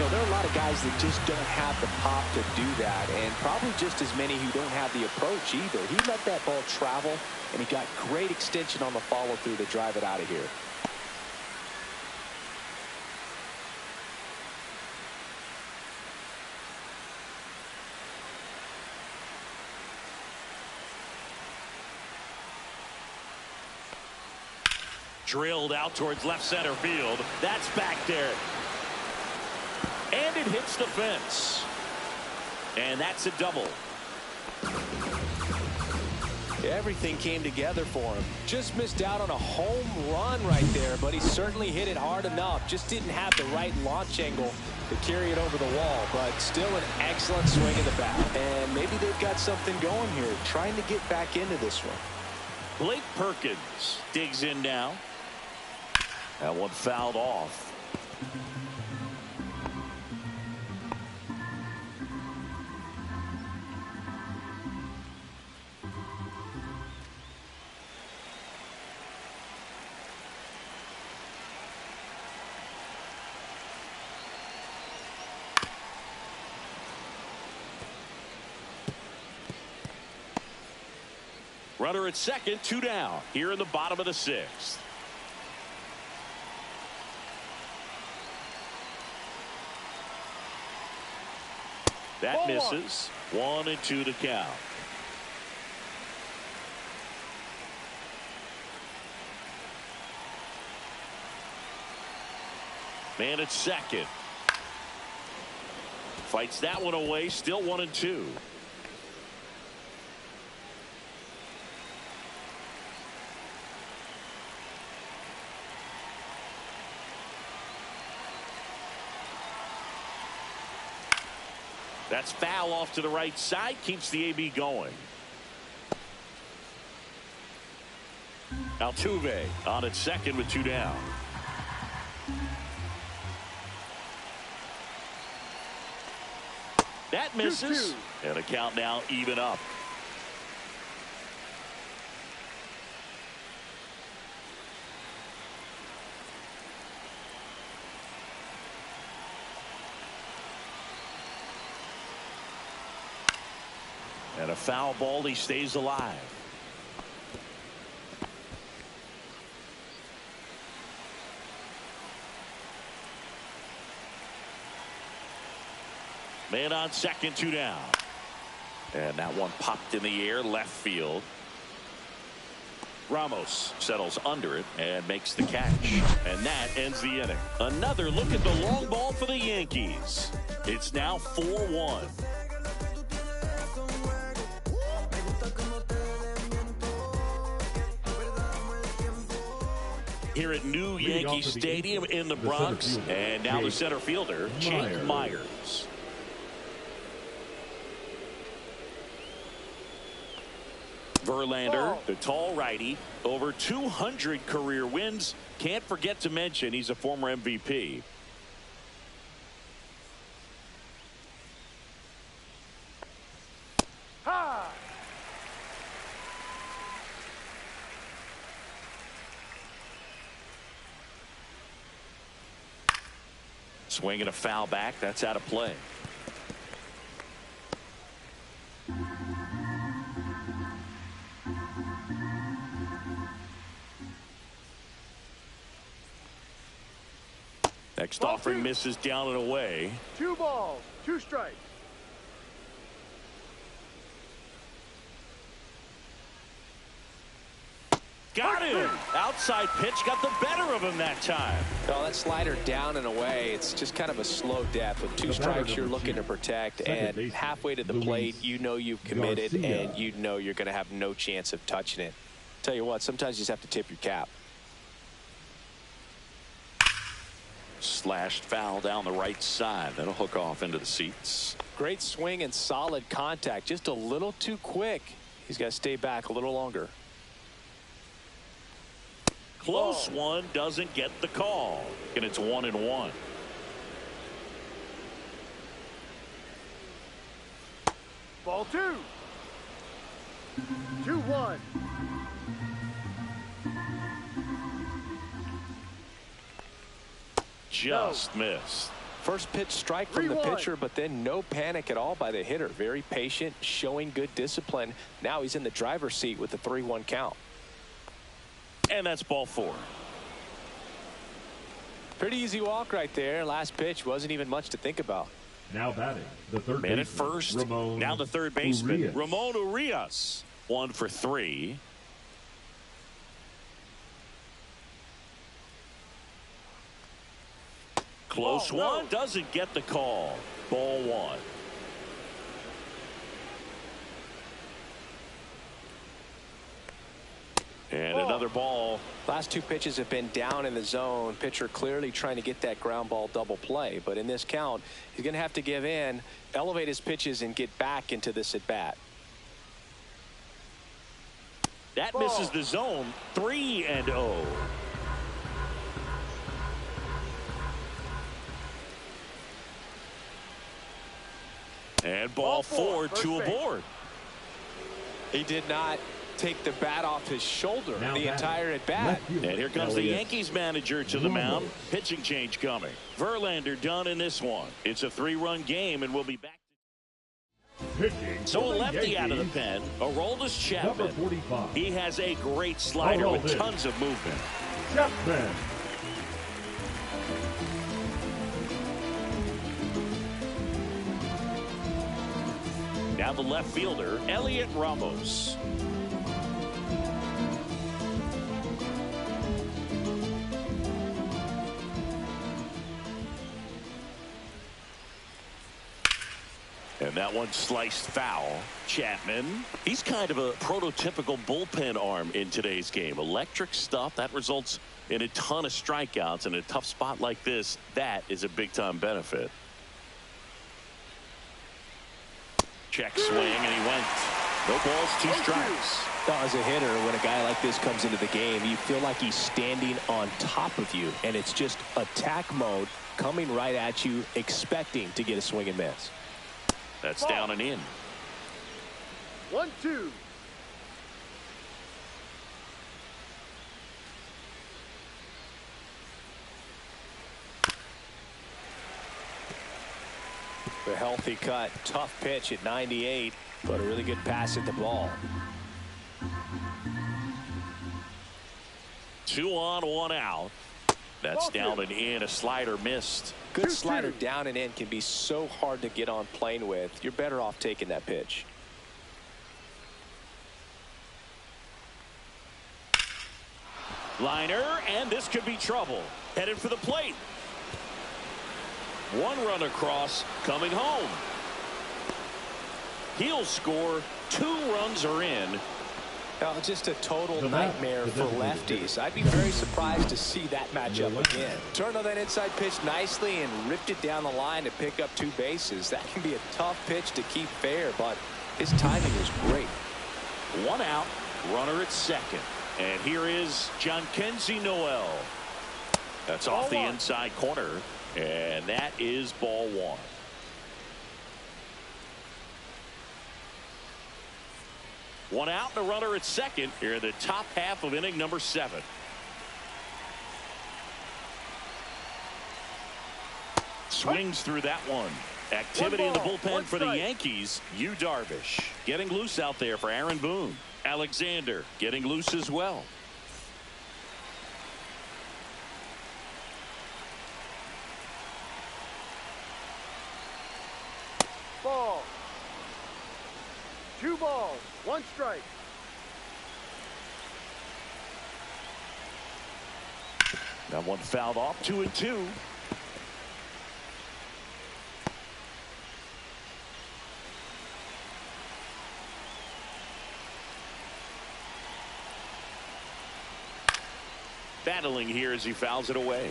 there are a lot of guys that just don't have the pop to do that, and probably just as many who don't have the approach either. He let that ball travel, and he got great extension on the follow-through to drive it out of here. Drilled out towards left center field. That's back there. And it hits the fence. And that's a double. Everything came together for him. Just missed out on a home run right there, but he certainly hit it hard enough. Just didn't have the right launch angle to carry it over the wall, but still an excellent swing of the bat. And maybe they've got something going here, trying to get back into this one. Blake Perkins digs in now. That one fouled off. Runner at second, 2 down here in the bottom of the 6th. That misses. 1-2 to count. Man at second. Fights that one away. Still 1-2. That's foul off to the right side. Keeps the AB going. Altuve on at second with 2 down. That misses. 2-2. And a count now even up. And a foul ball. He stays alive. Man on second, 2 down. And that one popped in the air left field. Ramos settles under it and makes the catch. And that ends the inning. Another look at the long ball for the Yankees. It's now 4-1. Here at New Yankee Stadium in the Bronx. And now the center fielder, Jake Myers. Verlander, the tall righty, over 200 career wins. Can't forget to mention he's a former MVP. Ha! Swinging a foul back. That's out of play. Next offering misses down and away. 2 balls, 2 strikes. Got him. Outside pitch got the better of him that time. Well, that slider down and away. It's just kind of a slow death. With 2 strikes, you're looking to protect. And halfway to the plate, you know you've committed, and you know you're going to have no chance of touching it. Tell you what, sometimes you just have to tip your cap. Slashed foul down the right side. That'll hook off into the seats. Great swing and solid contact. Just a little too quick. He's got to stay back a little longer. Close one, doesn't get the call. And it's 1-1. Ball 2. 2-1. Just missed. First pitch strike from the 3-1. pitcher, but then no panic at all by the hitter. Very patient, showing good discipline. Now he's in the driver's seat with the 3-1 count. And that's ball 4. Pretty easy walk right there. Last pitch wasn't even much to think about. Now batting, the third Man baseman, at first. Ramon Now the third baseman, Urias. Ramon Urias. 1 for 3. Close one, doesn't get the call. Ball 1. And another ball. Last 2 pitches have been down in the zone. Pitcher clearly trying to get that ground ball double play. But in this count, he's going to have to give in, elevate his pitches, and get back into this at bat. That misses the zone. 3-0. And ball 4, 2 aboard. He did not take the bat off his shoulder Now the batting, entire at bat. left fielder, And here comes the Elliott Yankees manager to the Ramos. mound. Pitching change coming. Verlander done in this one. It's a 3-run game, and we'll be back. Pitching So for a the lefty out of the Yankees, pen. Aroldis number Chapman. 45. He has a great slider with Aroldis. tons of movement. Chapman. Now the left fielder, Elliott Ramos. And that one sliced foul. Chapman, he's kind of a prototypical bullpen arm in today's game. Electric stuff that results in a ton of strikeouts in a tough spot like this. That is a big time benefit. Check swing, and he went. No balls, 2 strikes. Now, as a hitter, when a guy like this comes into the game, you feel like he's standing on top of you, and it's just attack mode coming right at you, expecting to get a swing and miss. That's down and in. 1-2. A healthy cut, tough pitch at 98, but a really good pass at the ball. 2 on, 1 out. That's down and in. A slider missed. Good slider down and in can be so hard to get on plane with. You're better off taking that pitch. Liner, and this could be trouble. Headed for the plate. 1 run across, coming home. He'll score. 2 runs are in. Now, just a total The nightmare back, for the designated lefties. I'd be very surprised to see that matchup left. again. Turned on that inside pitch nicely and ripped it down the line to pick up 2 bases. That can be a tough pitch to keep fair, but his timing was great. 1 out, runner at second. And here is Jhonkensy Noel. That's off the inside corner, and that is ball 1. One out and a runner at second here in the top half of inning number 7. Swings through that one. Activity in the bullpen for the Yankees. Yu Darvish getting loose out there for Aaron Boone. Alexander getting loose as well. Ball. 2 balls, 1 strike. That one fouled off. 2-2. Battling here as he fouls it away.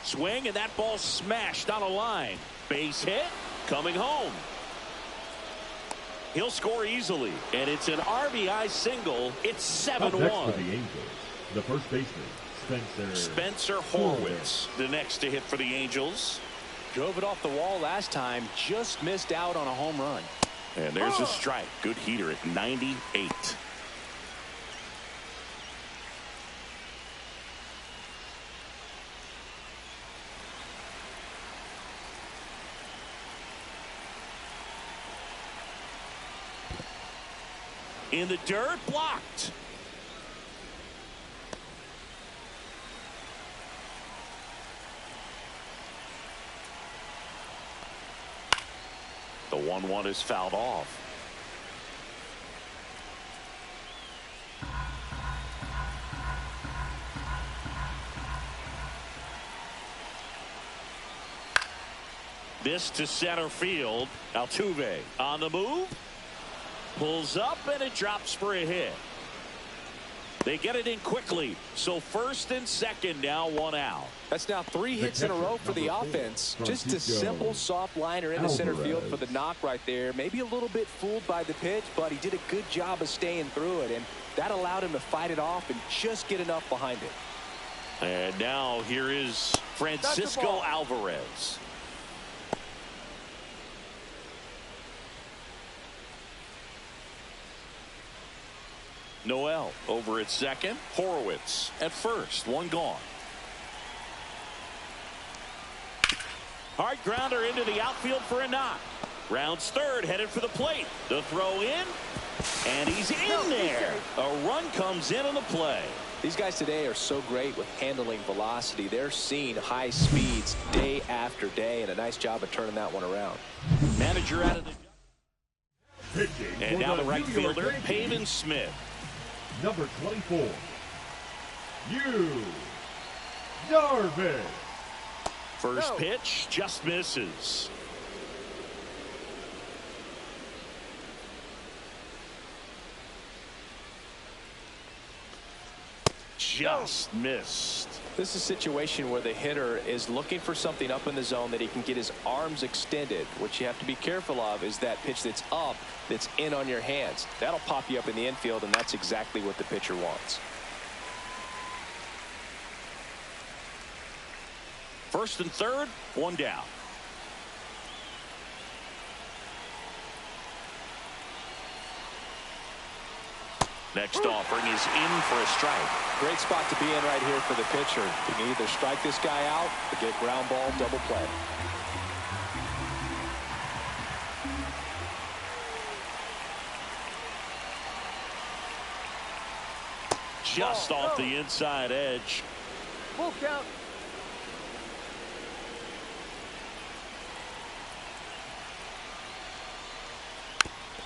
Swing, and that ball smashed on a line. Base hit, coming home. He'll score easily, and it's an RBI single. It's 7-1. Up next for the Angels, the first baseman, Spencer Horwitz, the next to hit for the Angels. Drove it off the wall last time, just missed out on a home run. And there's a strike. Good heater at 98. In the dirt, blocked. The 1-1 is fouled off. This to center field. Altuve on the move. Pulls up, and it drops for a hit. They get it in quickly. So first and second, now 1 out. That's now 3 hits in a row for the offense. Just a simple soft liner into center field for the knock right there. Maybe a little bit fooled by the pitch, but he did a good job of staying through it, and that allowed him to fight it off and just get enough behind it. And now here is Francisco Alvarez. Noel over at second. Horowitz at first. 1 gone. Hard grounder into the outfield for a knock. Rounds third, headed for the plate. The throw in, and he's in there. A run comes in on the play. These guys today are so great with handling velocity. They're seeing high speeds day after day, and a nice job of turning that one around. Manager out of the... And now the right fielder, Pavin Smith. Number 24, Darvish. First pitch just misses. Just missed. This is a situation where the hitter is looking for something up in the zone that he can get his arms extended. What you have to be careful of is that pitch that's up, that's in on your hands. That'll pop you up in the infield, and that's exactly what the pitcher wants. First and third, 1 down. Next offering is in for a strike. Great spot to be in right here for the pitcher. You can either strike this guy out or get ground ball, double play. Just off the inside edge. Full count.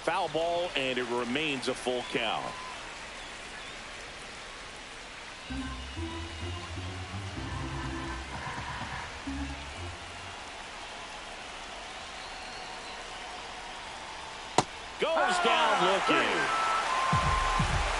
Foul ball, and it remains a full count. Goes down looking.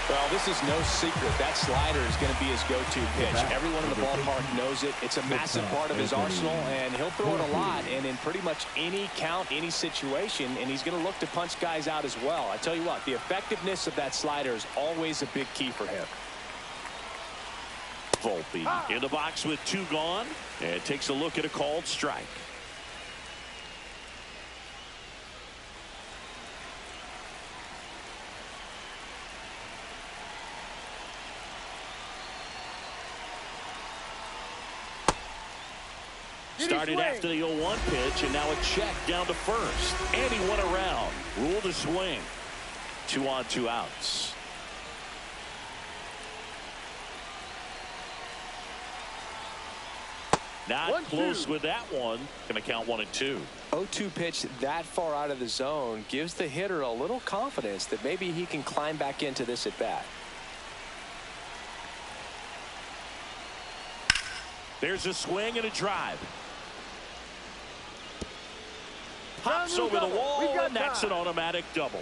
Well, this is no secret. That slider is going to be his go-to pitch. Everyone in the ballpark knows it. It's a massive part of his arsenal, and he'll throw it a lot and in pretty much any count, any situation, and he's going to look to punch guys out as well. I tell you what, the effectiveness of that slider is always a big key for him. Volpe in the box with 2 gone, and takes a look at a called strike. Started after the 0-1 pitch, and now a check down to first. And he went around. Ruled a swing. 2 on, 2 outs. Not close with that one. Going to count 1 and 2. 0-2 pitch that far out of the zone gives the hitter a little confidence that maybe he can climb back into this at bat. There's a swing and a drive. Pops over the wall, and that's an automatic double.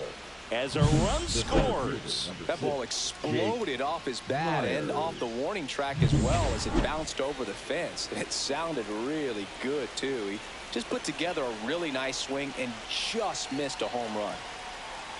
as a run scores. That ball exploded off his bat and off the warning track as well as it bounced over the fence. It sounded really good, too. He just put together a really nice swing and just missed a home run.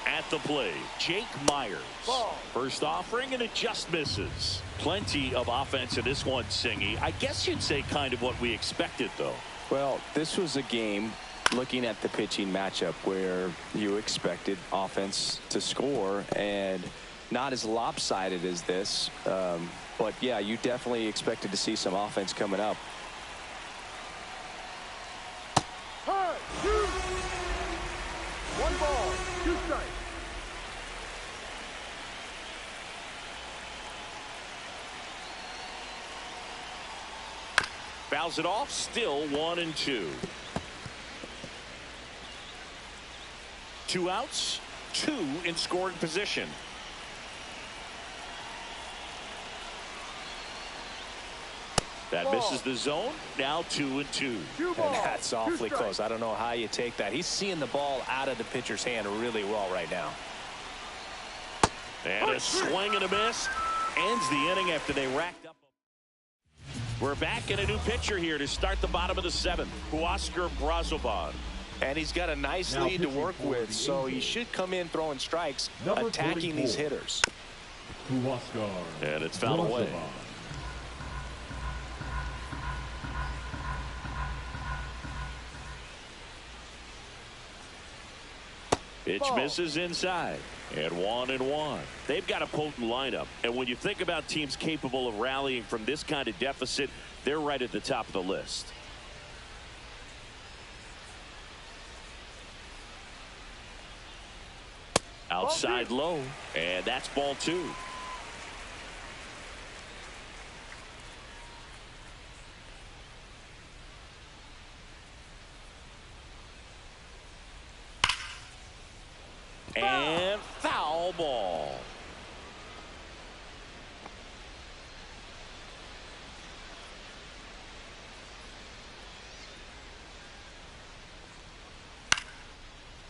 At the plate, Jake Myers. Ball. First offering, and it just misses. Plenty of offense in this one, Singy. I guess you'd say kind of what we expected, though. Well, this was a game, looking at the pitching matchup, where you expected offense to score, and not as lopsided as this. But, yeah, you definitely expected to see some offense coming up. High, shoot. 1 ball, 2 strikes. Fouls it off, still 1-2. 2 outs, 2 in scoring position. That misses the zone. Now 2-2. 2 balls, And that's 2 awfully strikes. close. I don't know how you take that. He's seeing the ball out of the pitcher's hand really well right now. And a swing and a miss. Ends the inning after they racked up. We're back in a new pitcher here to start the bottom of the 7th. Huascar Brazoban. And he's got a nice Now lead to pitching work for with, the so he Angels. should come in throwing strikes, Number attacking these 44. hitters. Huascar. And it's fouled away. Pitch Ball. misses inside. And 1-1. They've got a potent lineup. And when you think about teams capable of rallying from this kind of deficit, they're right at the top of the list. Outside low. And that's ball 2. And foul ball.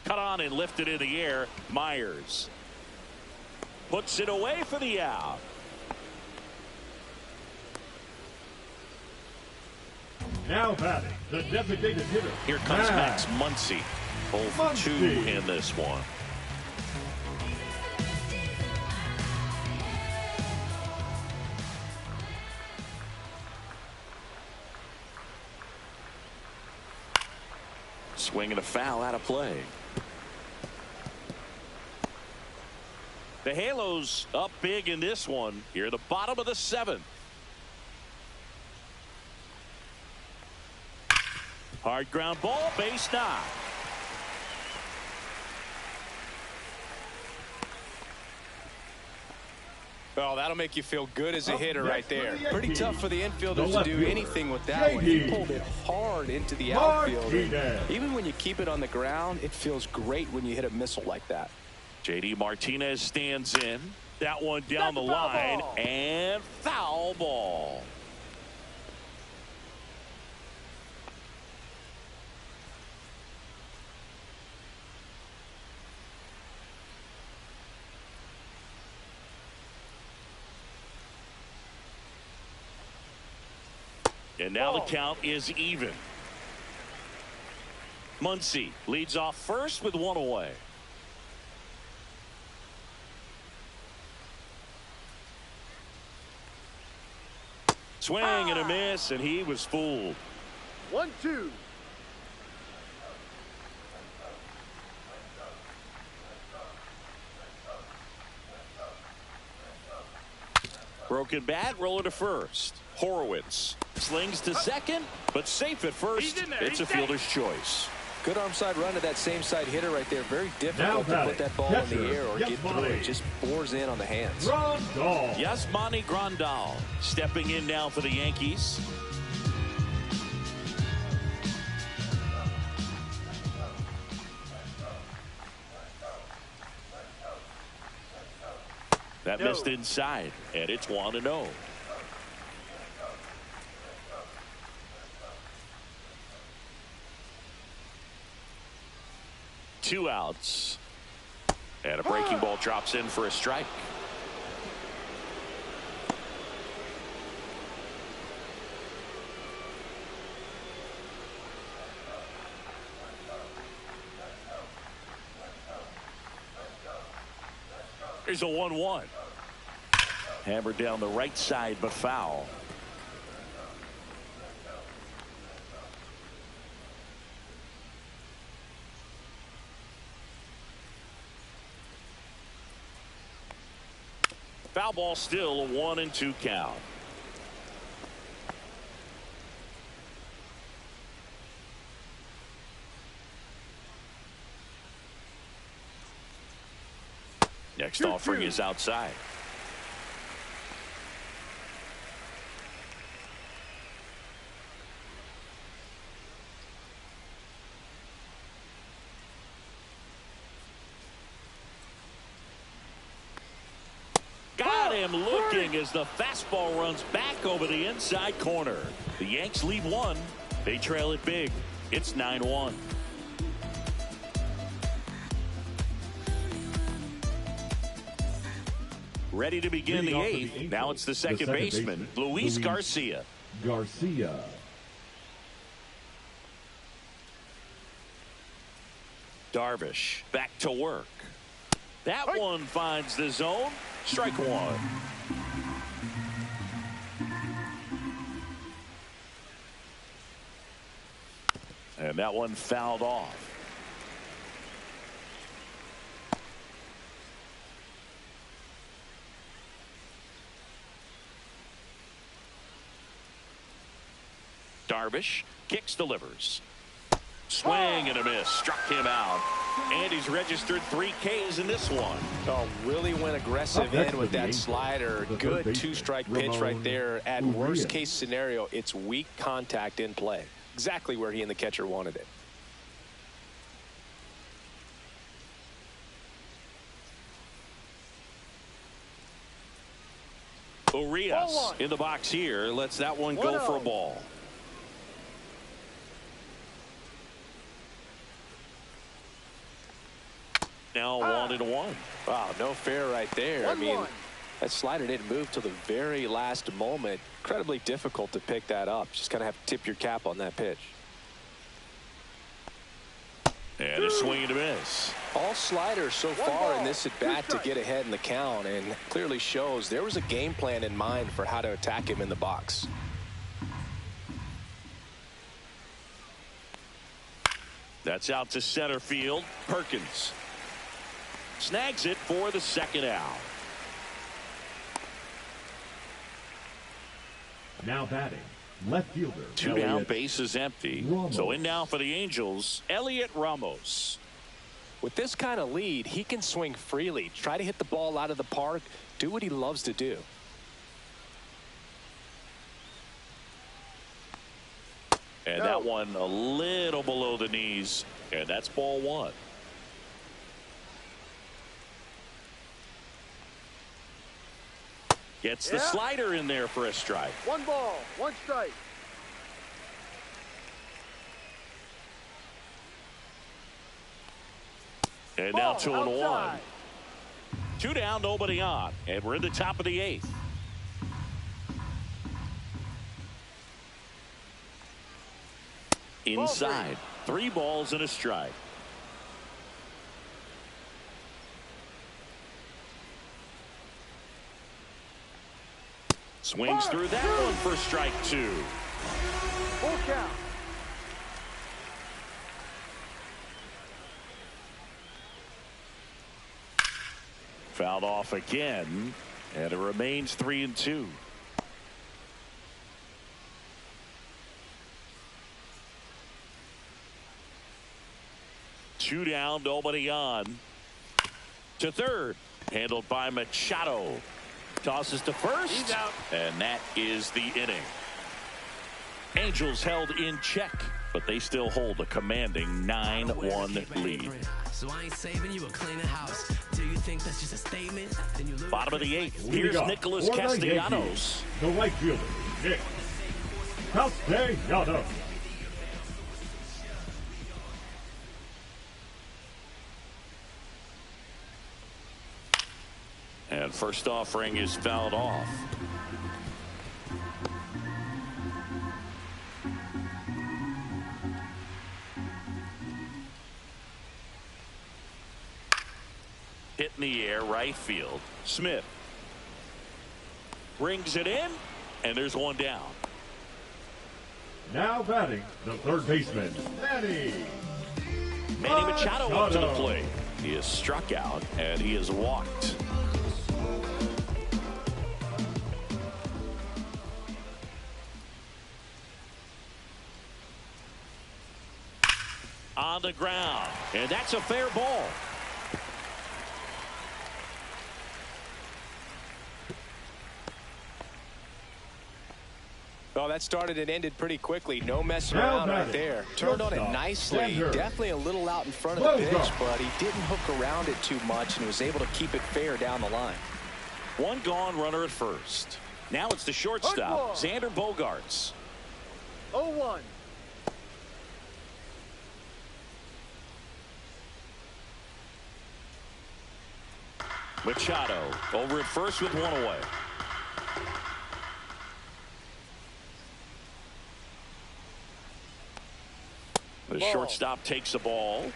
Cut on and lifted in the air. Myers puts it away for the out. Now batting, the designated hitter. Here comes Max Muncy. 0 for 2 Muncy. in this one. Swing and a foul out of play. The Halos up big in this one. Here at the bottom of the 7th. Hard ground ball, base knock. Oh, that'll make you feel good as a Up hitter right next for there. the Pretty Yankees, tough for the the infielders to left do fielder, anything with that one. He JD. pulled it hard into the Martinez. outfield. And even when you keep it on the ground, it feels great when you hit a missile like that. JD Martinez stands in. That one down the That's a foul line. ball. And foul ball. And now the count is even. Muncy leads off first with 1 away. Swing and a miss, and he was fooled. 1-2. Broken bat, roller to first. Horowitz slings to second, but safe at first. He's in there. It's a He's safe. fields choice. Good arm side run to that same side hitter right there. Very Now difficult to batting, put that ball in catcher, the air or get through Yasmani. it. Just bores in on the hands. Grandal. Yasmani Grandal stepping in now for the Yankees. That No. missed inside, and it's 1-0. Two outs. And a breaking ball drops in for a strike. Here's a 1-1. Hammered down the right side, but foul. Foul ball, still a 1-2 count. Next offering is outside. Got him looking as the fastball runs back over the inside corner. The Yanks lead one. They trail it big. It's 9-1. Ready to begin the eighth. Now it's the second baseman, Luis Garcia. Darvish back to work. That one finds the zone. Strike one. And that one fouled off. Darvish kicks, delivers. Swing and a miss. Struck him out. And he's registered 3 Ks in this one. Oh, really went aggressive in with that slider. Good 2-strike pitch right there. At worst case scenario, it's weak contact in play. Exactly where he and the catcher wanted it. Urias in the box here. Lets that one go for a ball. Now 1-1. Wow, no fair right there. I mean, that slider didn't move till the very last moment. Incredibly difficult to pick that up. Just kind of have to tip your cap on that pitch. And a swing and a miss. All sliders so far in this at bat to get ahead in the count, and clearly shows there was a game plan in mind for how to attack him in the box. That's out to center field. Perkins snags it for the second out. Now batting, left fielder. 2 down, base is empty. So in now for the Angels, Elliot Ramos. With this kind of lead, he can swing freely, try to hit the ball out of the park, do what he loves to do. And that one a little below the knees, and that's ball 1. Gets the slider in there for a strike. 1 ball, 1 strike. And now 2-1. 2 down, nobody on. And we're in the top of the 8th. Inside. 3 balls and a strike. Swings through that one for strike 2. Full count. Fouled off again, and it remains 3-2. Two down, nobody on. To third, handled by Machado. Tosses to first. He's out. And that is the inning. Angels held in check, but they still hold a commanding 9-1 lead. So I ain't saving you a cleaner house. Do you think that's just a statement? Then you lose. Bottom of the 8th. Here's Nicholas Castellanos. The right fielder, Nick Castellanos. And first offering is fouled off. Hit in the air, right field. Smith brings it in, and there's one down. Now batting, the third baseman, Manny Machado up to the plate. He is struck out, and he is walked. On the ground, and that's a fair ball. Well, that started and ended pretty quickly. No messing around right there. Turned on it nicely. Definitely a little out in front of the pitch, but he didn't hook around it too much and was able to keep it fair down the line. One gone, runner at first. Now it's the shortstop, Xander Bogaerts. 0-1. Machado over at first with one away. The shortstop takes the ball.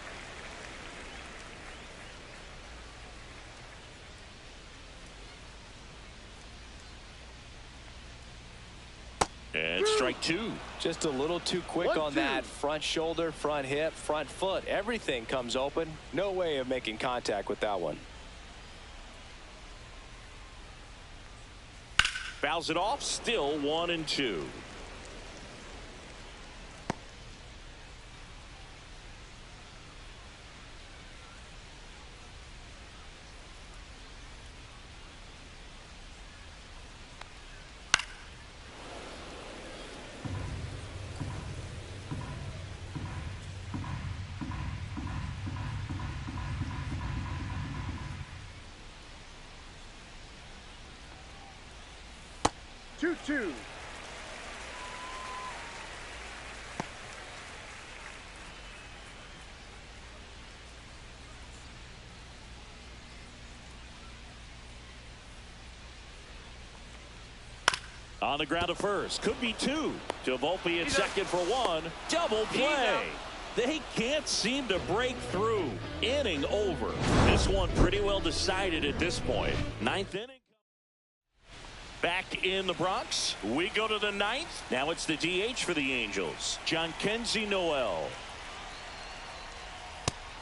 And strike two. Just a little too quick on that. Front shoulder, front hip, front foot. Everything comes open. No way of making contact with that one. Fouls it off. Still 1-2. Two. On the ground to first. Could be two. To Volpe at second for one. Double play. They can't seem to break through. Inning over. This one pretty well decided at this point. Ninth inning. Back in the Bronx, we go to the ninth. Now it's the DH for the Angels, Jhonkensy Noel.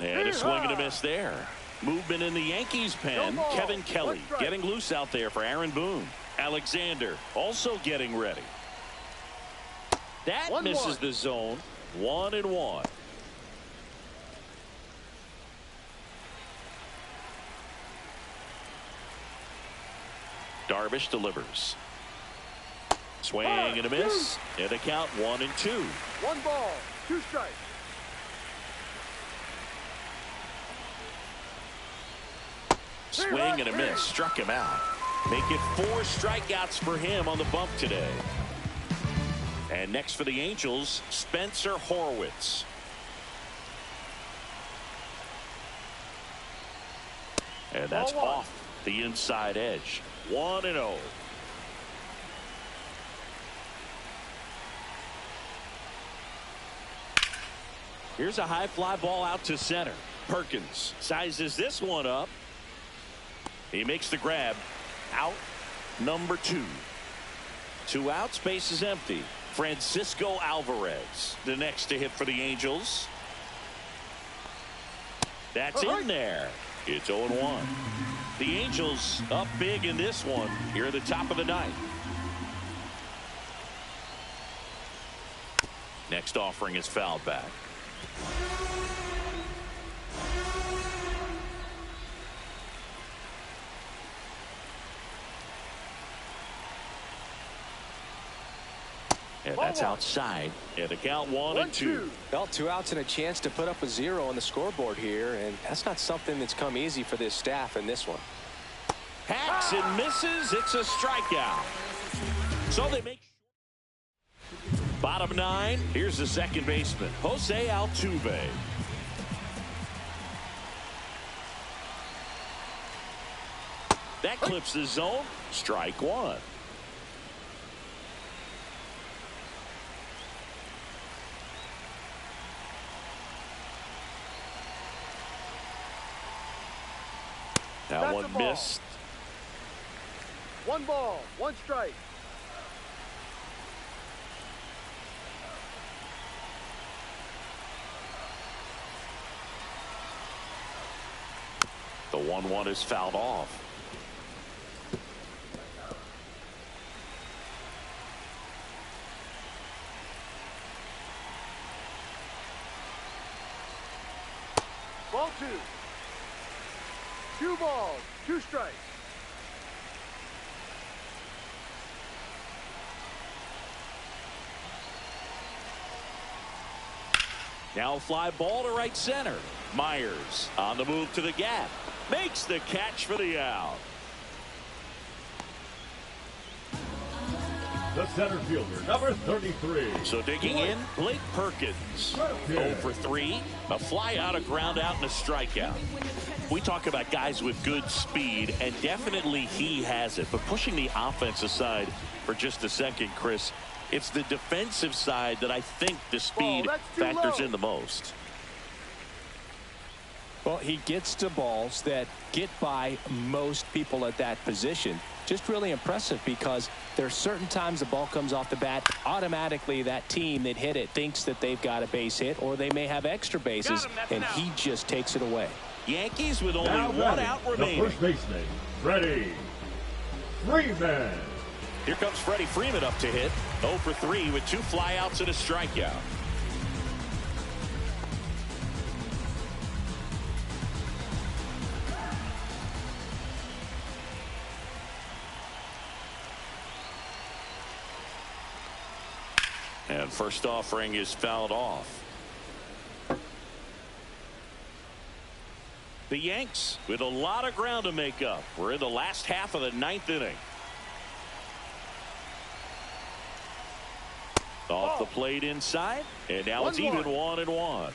And a swing and a miss there. Movement in the Yankees pen. Kevin Kelly getting loose out there for Aaron Boone. Alexander also getting ready. That misses the zone. 1-1. Darvish delivers. Swing and a miss. And a count 1-2. 1 ball, 2 strikes. Swing and a miss. Struck him out. Make it 4 strikeouts for him on the bump today. And next for the Angels, Spencer Horwitz. And that's off the inside edge. 1-0. Here's a high fly ball out to center. Perkins sizes this one up. He makes the grab. Out number 2. 2 outs, base is empty. Francisco Alvarez, the next to hit for the Angels. That's in there. It's 0-1. The Angels up big in this one here at the top of the ninth. Next offering is fouled back. And that's outside. And the count 1-2. Well, 2 outs and a chance to put up a 0 on the scoreboard here, and that's not something that's come easy for this staff in this one. Hacks and misses. It's a strikeout. So they make bottom 9. Here's the second baseman, Jose Altuve. That clips the zone. Strike one. That That's one a ball. missed. 1 ball, 1 strike. The 1-1 is fouled off. Ball 2. 2 balls, 2 strikes. Now a fly ball to right center. Myers on the move to the gap. Makes the catch for the out. The center fielder, number 33. So digging in, Blake Perkins. 0 for 3. A fly out, a ground out, and a strikeout. We talk about guys with good speed, and definitely he has it. But pushing the offense aside for just a second, Chris, it's the defensive side that I think the speed factors in the most. Well, he gets to balls that get by most people at that position. Just really impressive because there are certain times the ball comes off the bat, automatically that team that hit it thinks that they've got a base hit or they may have extra bases, and he just takes it away. Yankees with only one out remaining. The first baseman, Freddie Freeman. Here comes Freddie Freeman up to hit. 0 for 3 with 2 flyouts and a strikeout. And first offering is fouled off. The Yanks with a lot of ground to make up. We're in the last half of the 9th inning. Off the plate inside, and now it's even 1-1.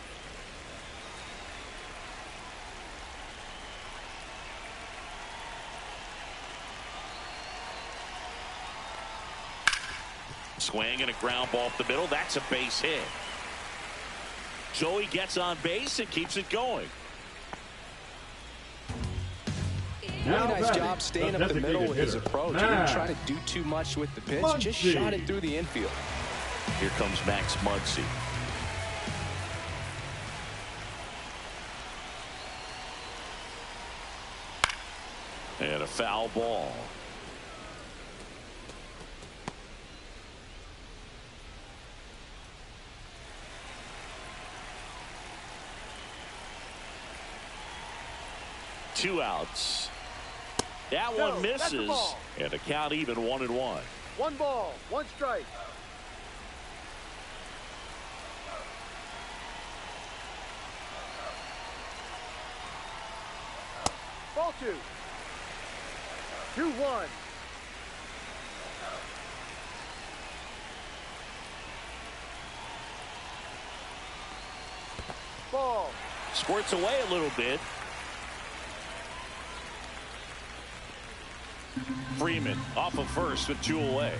Swing and a ground ball up the middle. That's a base hit. Joey gets on base and keeps it going. Really nice job staying up the middle with his approach. He didn't try to do too much with the pitch, just shot it through the infield. Here comes Max Muncy. And a foul ball. Two outs. That one misses, and a count even 1-1. 1 ball, 1 strike. Ball 2. 2-1. Ball. Squirts away a little bit. Freeman off of first with 2 away.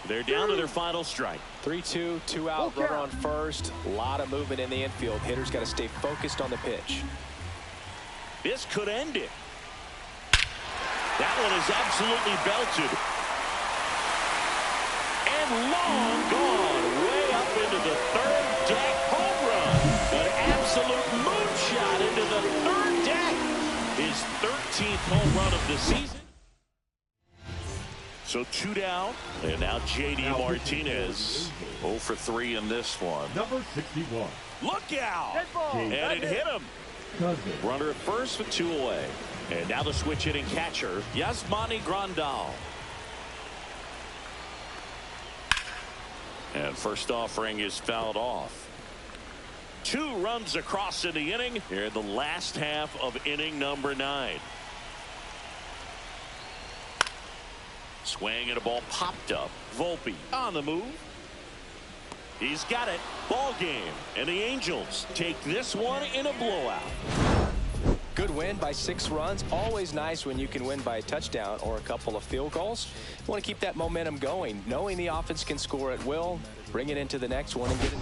They're down to their final strike. 3-2, 2 out, runner on first. A lot of movement in the infield. Hitter's got to stay focused on the pitch. This could end it. That one is absolutely belted. And long gone. Way up into the 3rd deck. Home run. An absolute moonshot into the 3rd deck. His 13th home run of the season. So 2 down, and now J.D. Martinez 0 for 3 in this one. Number 61. Look out! And it hit him. Runner at first with 2 away. And now the switch hitting catcher, Yasmani Grandal. And first offering is fouled off. 2 runs across in the inning here in the last half of inning number 9. Swing and a ball popped up. Volpe on the move. He's got it. Ball game. And the Angels take this one in a blowout. Good win by 6 runs. Always nice when you can win by a touchdown or a couple of field goals. You want to keep that momentum going, knowing the offense can score at will, bring it into the next one and get it.